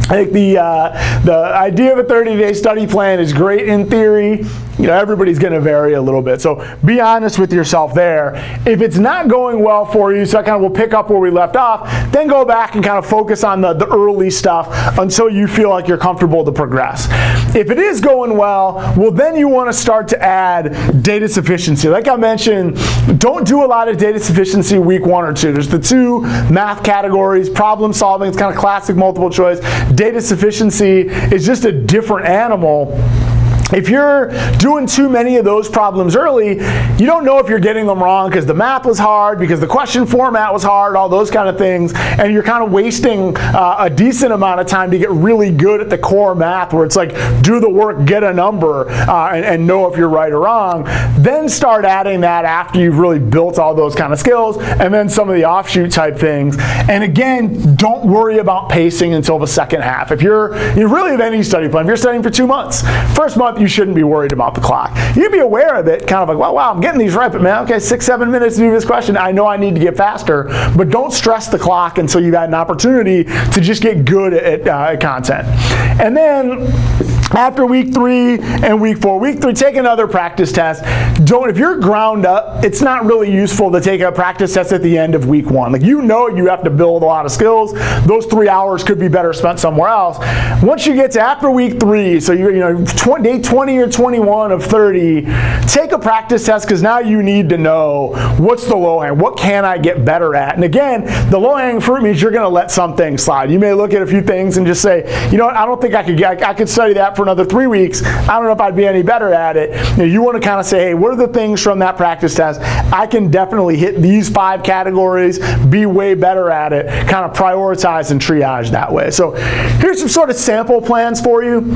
I think the idea of a 30-day study plan is great in theory. You know, everybody's going to vary a little bit. So be honest with yourself there. If it's not going well for you, so I kind of will pick up where we left off, then go back and kind of focus on the early stuff until you feel like you're comfortable to progress. If it is going well, well, then you want to start to add data sufficiency. Like I mentioned, don't do a lot of data sufficiency week 1 or 2. There's the 2 math categories, problem solving, it's kind of classic multiple choice. Data sufficiency is just a different animal. If you're doing too many of those problems early, you don't know if you're getting them wrong because the math was hard, because the question format was hard, all those kind of things, and you're kind of wasting a decent amount of time to get really good at the core math where it's like do the work, get a number, and know if you're right or wrong. Then start adding that after you've really built all those kind of skills, and then some of the offshoot type things. And again, don't worry about pacing until the second half. If you really have any study plan, if you're studying for 2 months, first month you shouldn't be worried about the clock. You'd be aware of it, kind of like, well, wow, I'm getting these right, but man, okay, 6-7 minutes to do this question. I know I need to get faster, but don't stress the clock until you've had an opportunity to just get good at content. And then after week 3 and week 4, week 3, take another practice test. If you're ground up, it's not really useful to take a practice test at the end of week 1. Like, you know you have to build a lot of skills. Those 3 hours could be better spent somewhere else. Once you get to after week 3, so you're day 20 or 21 of 30, take a practice test because now you need to know what's the low hang, what can I get better at? And again, the low hanging fruit means you're going to let some things slide. You may look at a few things and just say, you know what, I don't think I could study that for another 3 weeks. I don't know if I'd be any better at it. You want to kind of say, hey, what are the things from that practice test? I can definitely hit these 5 categories, be way better at it, kind of prioritize and triage that way. So here's some sort of sample plans for you.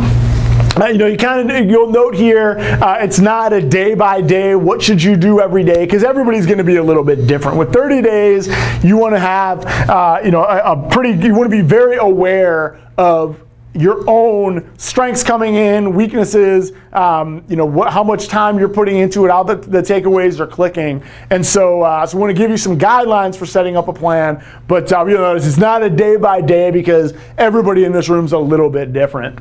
You'll note here, it's not a day by day, what should you do every day, because everybody's going to be a little bit different. With 30 days, you want to have, you want to be very aware of your own strengths coming in, weaknesses, how much time you're putting into it, how the takeaways are clicking. And so I want to give you some guidelines for setting up a plan, but you'll notice it's not a day by day because everybody in this room is a little bit different.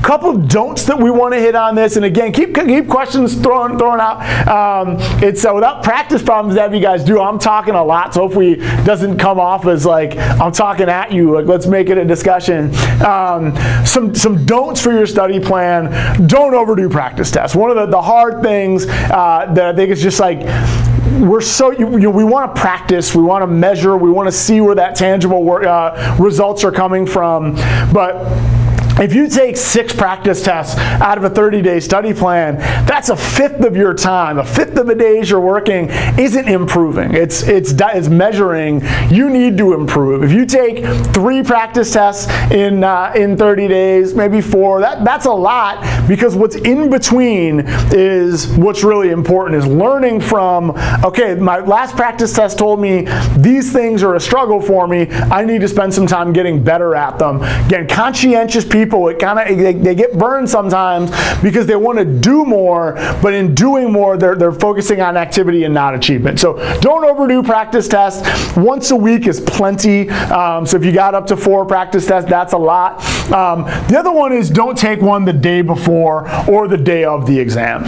Couple don'ts that we want to hit on this, and again, keep questions thrown out. It's without practice problems that you guys do. I'm talking a lot, so hopefully it doesn't come off as like I'm talking at you. Like, let's make it a discussion. Some don'ts for your study plan. Don't overdo practice tests. One of the hard things that I think is just like, we want to practice, we want to measure, we want to see where that tangible results are coming from, but if you take 6 practice tests out of a 30-day study plan, that's 1/5 of your time. 1/5 of the days you're working isn't improving. It's measuring. You need to improve. If you take 3 practice tests in 30 days, maybe 4, that's a lot, because what's in between is what's really important, is learning from, okay, my last practice test told me these things are a struggle for me. I need to spend some time getting better at them. Again, conscientious people, they get burned sometimes because they want to do more, but in doing more, they're focusing on activity and not achievement. So don't overdo practice tests. Once a week is plenty. So if you got up to 4 practice tests, that's a lot. The other one is don't take one the day before or the day of the exam.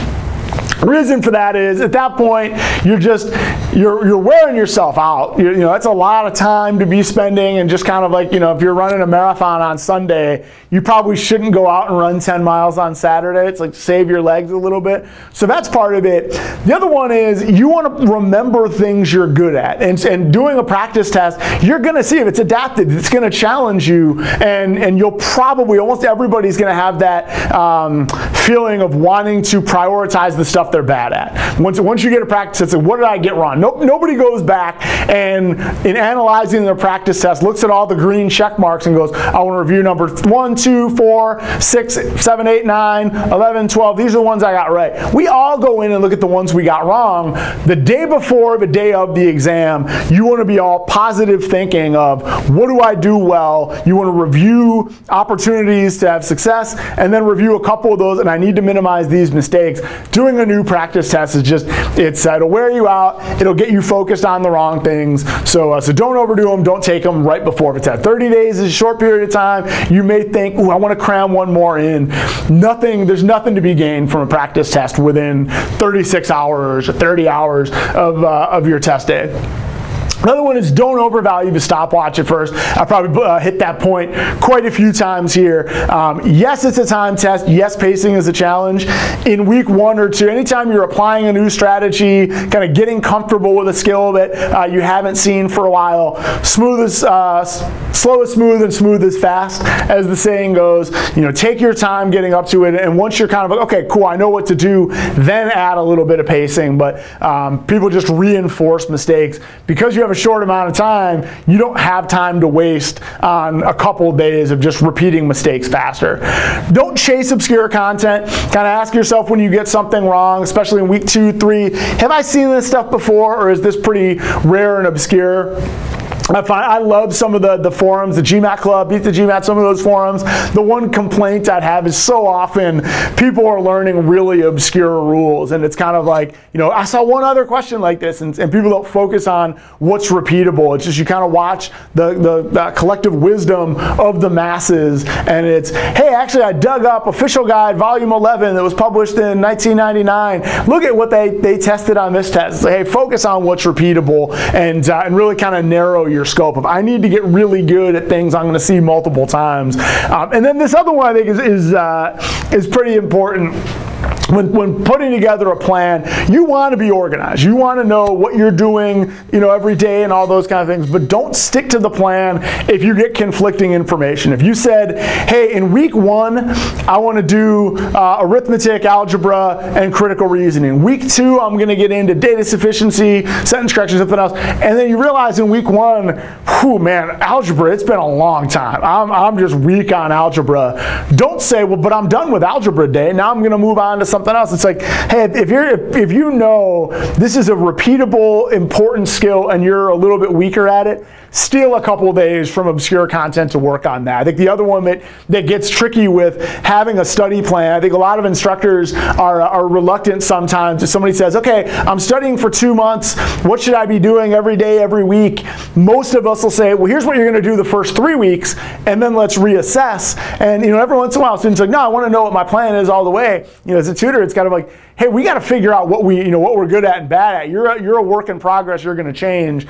Reason for that is, at that point, you're wearing yourself out. That's a lot of time to be spending, and just kind of like, if you're running a marathon on Sunday, you probably shouldn't go out and run 10 miles on Saturday. It's like, save your legs a little bit. So that's part of it. The other one is, you want to remember things you're good at. And doing a practice test, you're going to see if it's adapted. It's going to challenge you, and you'll probably, almost everybody's going to have that feeling of wanting to prioritize the stuff they're bad at. Once you get a practice test, what did I get wrong? Nobody goes back and, in analyzing their practice test, looks at all the green check marks and goes, I want to review number 1, 2, 4, 6, 7, 8, 9, 11, 12. These are the ones I got right. We all go in and look at the ones we got wrong. The day before, the day of the exam, you want to be all positive thinking of, what do I do well? You want to review opportunities to have success, and then review a couple of those, and I need to minimize these mistakes. Doing a new practice test is just, it'll wear you out, it'll get you focused on the wrong things. So don't overdo them, don't take them right before the test. 30 days is a short period of time. You may think, ooh, I want to cram one more in. There's nothing to be gained from a practice test within 36 hours or 30 hours of your test day. Another one is don't overvalue the stopwatch at first. I probably hit that point quite a few times here. Yes, it's a time test. Yes, pacing is a challenge. In week 1 or 2, anytime you're applying a new strategy, kind of getting comfortable with a skill that you haven't seen for a while, slow is smooth and smooth is fast, as the saying goes. Take your time getting up to it, and once you're kind of like, okay, cool, I know what to do, then add a little bit of pacing. But people just reinforce mistakes because you have a short amount of time. You don't have time to waste on a couple of days of just repeating mistakes faster. Don't chase obscure content. Kind of ask yourself when you get something wrong, especially in week 2, 3, have I seen this stuff before, or is this pretty rare and obscure? I love some of the forums, the GMAT Club, Beat the GMAT, some of those forums. The one complaint I'd have is so often people are learning really obscure rules, and it's kind of like, I saw one other question like this, and people don't focus on what's repeatable. It's just you kind of watch the collective wisdom of the masses, and it's, hey, actually I dug up Official Guide Volume 11 that was published in 1999. Look at what they tested on this test. It's like, hey, focus on what's repeatable and really kind of narrow your scope. If I need to get really good at things I'm going to see multiple times. And then this other one I think is pretty important. When putting together a plan, you want to be organized. You want to know what you're doing, every day and all those kind of things, but don't stick to the plan if you get conflicting information. If you said, hey, in week 1, I want to do arithmetic, algebra, and critical reasoning. Week 2, I'm going to get into data sufficiency, sentence correction, something else. And then you realize in week 1, whew, man, algebra, it's been a long time. I'm just weak on algebra. Don't say, well, but I'm done with algebra day. Now I'm going to move on to something else. It's like, hey, if you know this is a repeatable, important skill and you're a little bit weaker at it, steal a couple of days from obscure content to work on that. I think the other one that gets tricky with having a study plan, I think a lot of instructors are reluctant sometimes if somebody says, okay, I'm studying for 2 months, what should I be doing every day, every week? Most of us will say, well, here's what you're going to do the first 3 weeks, and then let's reassess. And every once in a while, students are like, no, I want to know what my plan is all the way. As a tutor, it's kind of like, hey, we got to figure out what we're good at and bad at. You're a work in progress. You're going to change.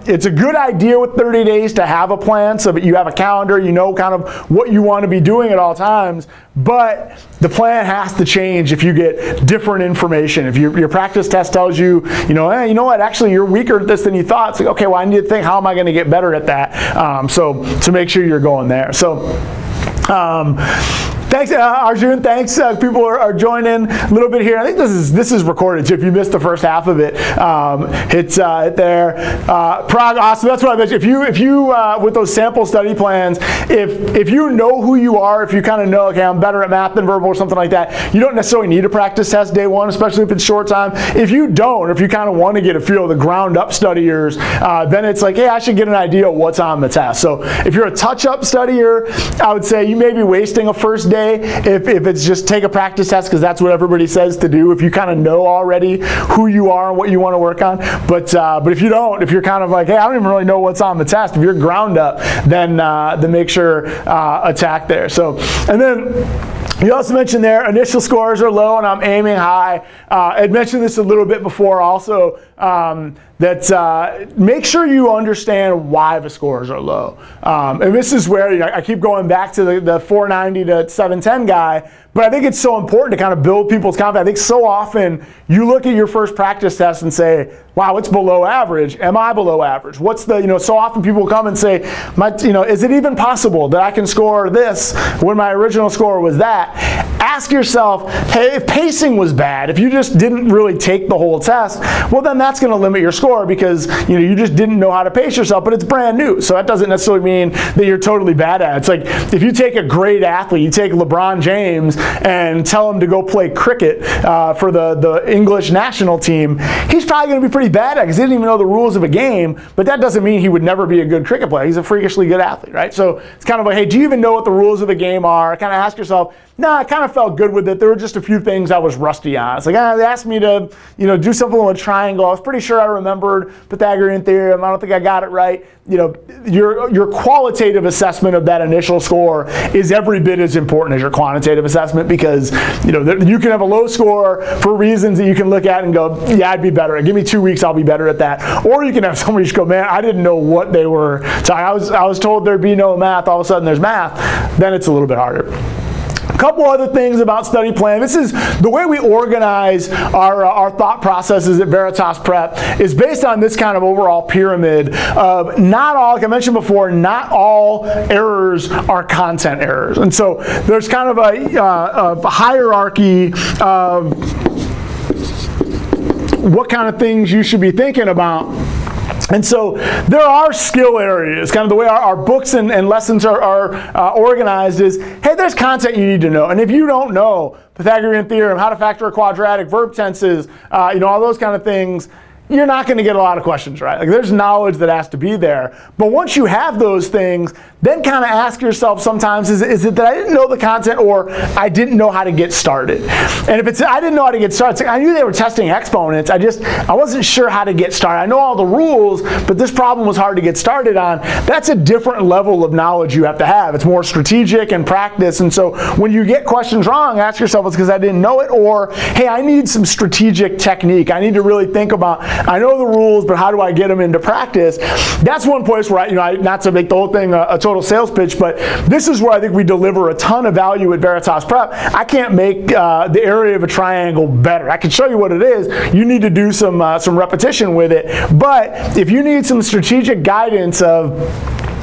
It's a good idea with 30 days to have a plan so that you have a calendar. You know kind of what you want to be doing at all times. But the plan has to change if you get different information. If your practice test tells you, you know what, actually you're weaker at this than you thought. It's like, okay, well, I need to think, how am I going to get better at that? So to make sure you're going there. So. Thanks, Arjun. Thanks. People are joining a little bit here. I think this is recorded, so if you missed the first half of it, hit there. Prague, awesome. That's what I mentioned. If you with those sample study plans, if you know who you are, if you kind of know, okay, I'm better at math than verbal or something like that, you don't necessarily need a practice test day 1, especially if it's short time. If you don't, if you kind of want to get a feel of the ground up studiers, then it's like, hey, I should get an idea of what's on the test. So if you're a touch-up studier, I would say you may be wasting a first day if it's just take a practice test because that's what everybody says to do, if you kind of know already who you are and what you want to work on. But if you don't, if you're kind of like, hey, I don't even really know what's on the test, if you're ground up, then make sure attack there. So, and then you also mentioned there, initial scores are low and I'm aiming high. I'd mentioned this a little bit before also, that make sure you understand why the scores are low. And this is where I keep going back to the 490 to 710 guy, but I think it's so important to kind of build people's confidence. I think so often you look at your first practice test and say, wow, it's below average. Am I below average? What's the, so often people come and say, is it even possible that I can score this when my original score was that? Ask yourself, hey, if pacing was bad, if you just didn't really take the whole test, well, then that's going to limit your score because you just didn't know how to pace yourself, but it's brand new. So that doesn't necessarily mean that you're totally bad at it. It's like if you take a great athlete, you take LeBron James and tell him to go play cricket for the English national team, he's probably going to be pretty bad at it because he didn't even know the rules of a game, but that doesn't mean he would never be a good cricket player. He's a freakishly good athlete, right? So it's kind of like, hey, do you even know what the rules of the game are? Kind of ask yourself, no, I kind of of felt good with it. There were just a few things I was rusty on. It's like, they asked me to, do something with a triangle. I was pretty sure I remembered Pythagorean theorem. I don't think I got it right. Your qualitative assessment of that initial score is every bit as important as your quantitative assessment, because you can have a low score for reasons that you can look at and go, yeah, I'd be better. Give me 2 weeks, I'll be better at that. Or you can have somebody just go, man, I didn't know what they were. So I was told there'd be no math. All of a sudden there's math. Then it's a little bit harder. A couple other things about study plan. This is the way we organize our thought processes at Veritas Prep is based on this kind of overall pyramid of not all, like I mentioned before, not all errors are content errors. And so there's kind of a hierarchy of what kind of things you should be thinking about. And so there are skill areas, kind of the way our books and lessons are organized is, hey, there's content you need to know. And if you don't know Pythagorean theorem, how to factor a quadratic, verb tenses, all those kind of things, you're not going to get a lot of questions right. Like, there's knowledge that has to be there. But once you have those things, then kind of ask yourself sometimes, is it that I didn't know the content or I didn't know how to get started? And if it's I didn't know how to get started, I knew they were testing exponents. I wasn't sure how to get started. I know all the rules, but this problem was hard to get started on. That's a different level of knowledge you have to have. It's more strategic and practice. And so when you get questions wrong, ask yourself, it's because I didn't know it, or, hey, I need some strategic technique. I need to really think about, I know the rules, but how do I get them into practice? That's one place where not to make the whole thing a total sales pitch, but this is where I think we deliver a ton of value at Veritas Prep. I can't make the area of a triangle better. I can show you what it is. You need to do some repetition with it. But if you need some strategic guidance of,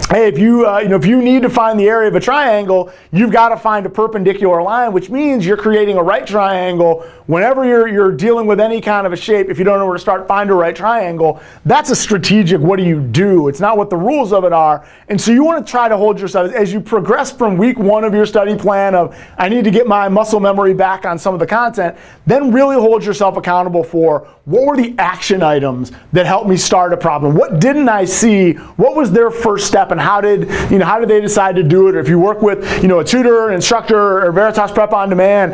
hey, if you need to find the area of a triangle, you've got to find a perpendicular line, which means you're creating a right triangle. Whenever you're dealing with any kind of a shape, if you don't know where to start, find a right triangle. That's a strategic, what do you do? It's not what the rules of it are. And so you want to try to hold yourself, as you progress from week 1 of your study plan of, I need to get my muscle memory back on some of the content, then really hold yourself accountable for, what were the action items that helped me start a problem? What didn't I see? What was their first step, and how did they decide to do it? Or if you work with a tutor, an instructor, or Veritas Prep on Demand,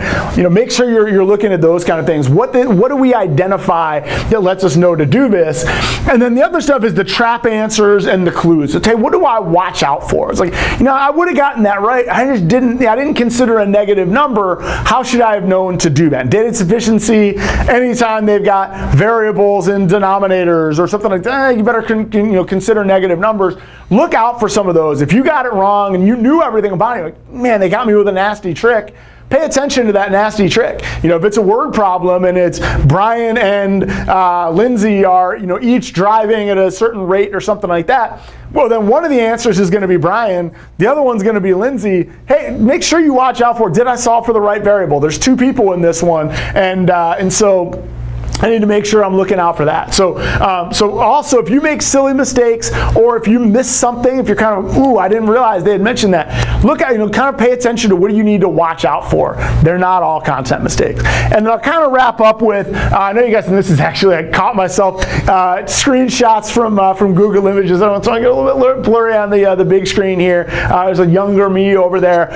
make sure you're looking at those kind of things. What do we identify that lets us know to do this? And then the other stuff is the trap answers and the clues. So, hey, what do I watch out for? It's like, I would have gotten that right. I didn't consider a negative number. How should I have known to do that? Data sufficiency, anytime they've got variables in denominators or something like that, you better consider negative numbers. Look out for some of those. If you got it wrong and you knew everything about it, like, man, they got me with a nasty trick, pay attention to that nasty trick. If it's a word problem and it's Brian and Lindsay are each driving at a certain rate or something like that, well, then one of the answers is going to be Brian, the other one's going to be Lindsay. Hey, make sure you watch out for, did I solve for the right variable? There's 2 people in this one, and so I need to make sure I'm looking out for that. So also, if you make silly mistakes, or if you miss something, if you're kind of, I didn't realize they had mentioned that, look at, kind of pay attention to what do you need to watch out for. They're not all content mistakes. And then I'll kind of wrap up with, I know you guys, and this is actually, I caught myself, screenshots from Google Images. So I get a little bit blurry on the big screen here. There's a younger me over there.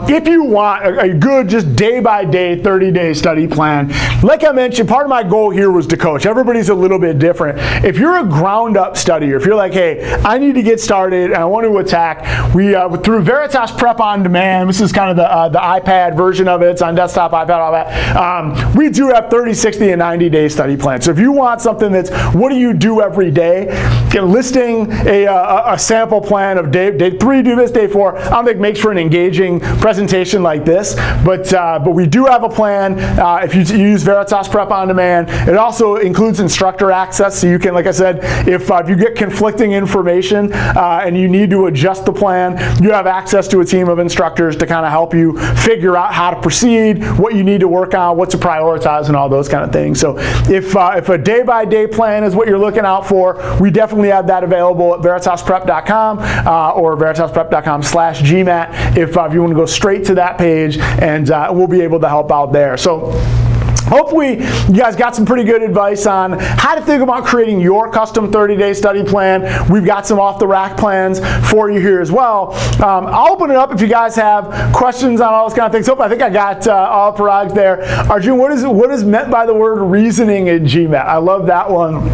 If you want a good, just day-by-day, 30-day study plan, like I mentioned, part of my goal here was to coach. Everybody's a little bit different. If you're a ground-up studier, if you're like, hey, I need to get started and I want to attack, we through Veritas Prep on Demand, this is kind of the iPad version of it. It's on desktop, iPad, all that. We do have 30, 60, and 90-day study plans. So if you want something that's, what do you do every day? Listing a sample plan of day 3, do this, day 4. I'll make for an engaging presentation like this. But we do have a plan. If you use Veritas Prep on Demand, it also includes instructor access, so you can, like I said, if you get conflicting information and you need to adjust the plan, you have access to a team of instructors to kind of help you figure out how to proceed, what you need to work on, what to prioritize, and all those kind of things. So if a day-by-day plan is what you're looking out for, we definitely have that available at veritasprep.com or veritasprep.com/GMAT if you want to go straight to that page, and we'll be able to help out there. So hopefully you guys got some pretty good advice on how to think about creating your custom 30-day study plan. We've got some off-the-rack plans for you here as well. I'll open it up if you guys have questions on all those kind of things. I think I got all Parag's there. Arjun, what is meant by the word reasoning in GMAT? I love that one.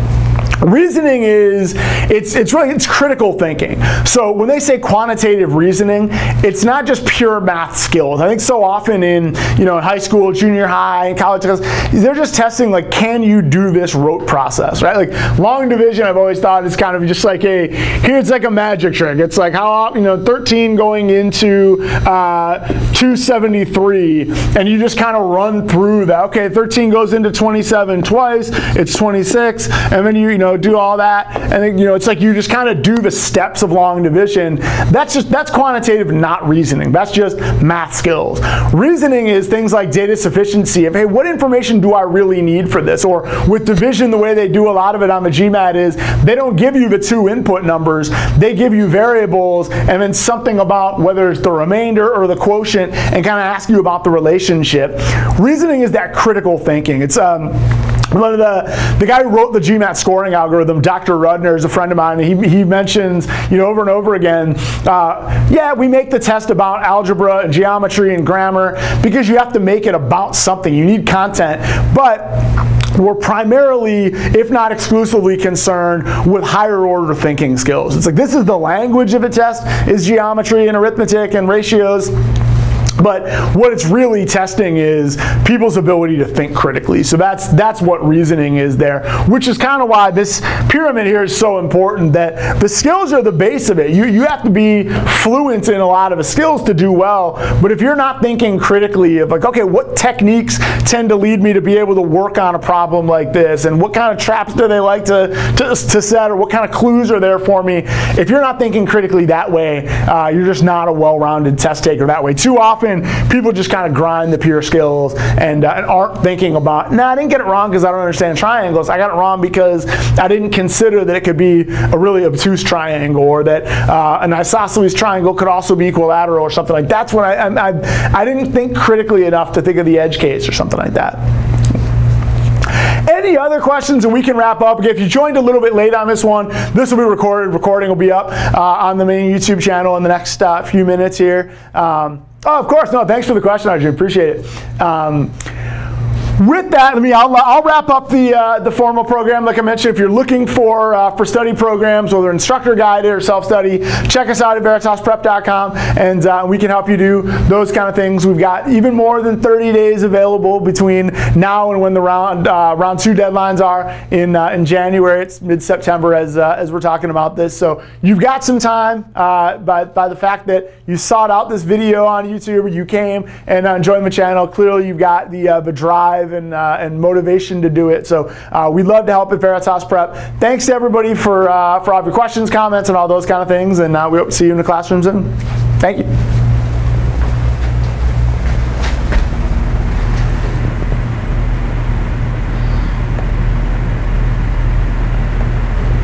Reasoning is, it's critical thinking. So when they say quantitative reasoning, it's not just pure math skills. I think so often in high school, junior high, college, they're just testing like, can you do this rote process, right? Like long division, I've always thought is kind of just like here's like a magic trick. It's like how 13 going into 273, and you just kind of run through that. Okay, 13 goes into 27 twice, it's 26, and then you do all that, and then it's like you just kind of do the steps of long division. That's quantitative, not reasoning. That's just math skills. Reasoning is things like data sufficiency of, hey, what information do I really need for this? Or with division, the way they do a lot of it on the GMAT is they don't give you the two input numbers, they give you variables and then something about whether it's the remainder or the quotient, and kind of ask you about the relationship. Reasoning is that critical thinking. It's one of the guy who wrote the GMAT scoring algorithm, Dr. Rudner, is a friend of mine, and he mentions, over and over again, yeah, we make the test about algebra and geometry and grammar because you have to make it about something. You need content, but we're primarily, if not exclusively, concerned with higher order thinking skills. It's like this is the language of the test, is geometry and arithmetic and ratios. But what it's really testing is people's ability to think critically. So that's what reasoning is there, which is kind of why this pyramid here is so important, that the skills are the base of it. You have to be fluent in a lot of the skills to do well, but if you're not thinking critically of like, okay, what techniques tend to lead me to be able to work on a problem like this, and what kind of traps do they like to set, or what kind of clues are there for me? If you're not thinking critically that way, you're just not a well-rounded test taker that way. Too often, people just kind of grind the pure skills and aren't thinking about, I didn't get it wrong because I don't understand triangles. I got it wrong because I didn't consider that it could be a really obtuse triangle, or that an isosceles triangle could also be equilateral or something like that. That's when I didn't think critically enough to think of the edge case or something like that. Any other questions, and we can wrap up. If you joined a little bit late on this one, this will be recorded. Recording will be up on the main YouTube channel in the next few minutes here. Oh, of course. No, thanks for the question, Arjun. Appreciate it. With that, I'll wrap up the formal program. Like I mentioned, if you're looking for study programs, whether instructor guided or self-study, check us out at veritasprep.com, and we can help you do those kind of things. We've got even more than 30 days available between now and when the round 2 deadlines are in January. It's mid-September as we're talking about this. So you've got some time by the fact that you sought out this video on YouTube, or you came and joined the channel. Clearly, you've got the drive and motivation to do it. So we'd love to help at Veritas Prep. Thanks to everybody for all of your questions, comments, and all those kind of things. And we hope to see you in the classrooms. And thank you.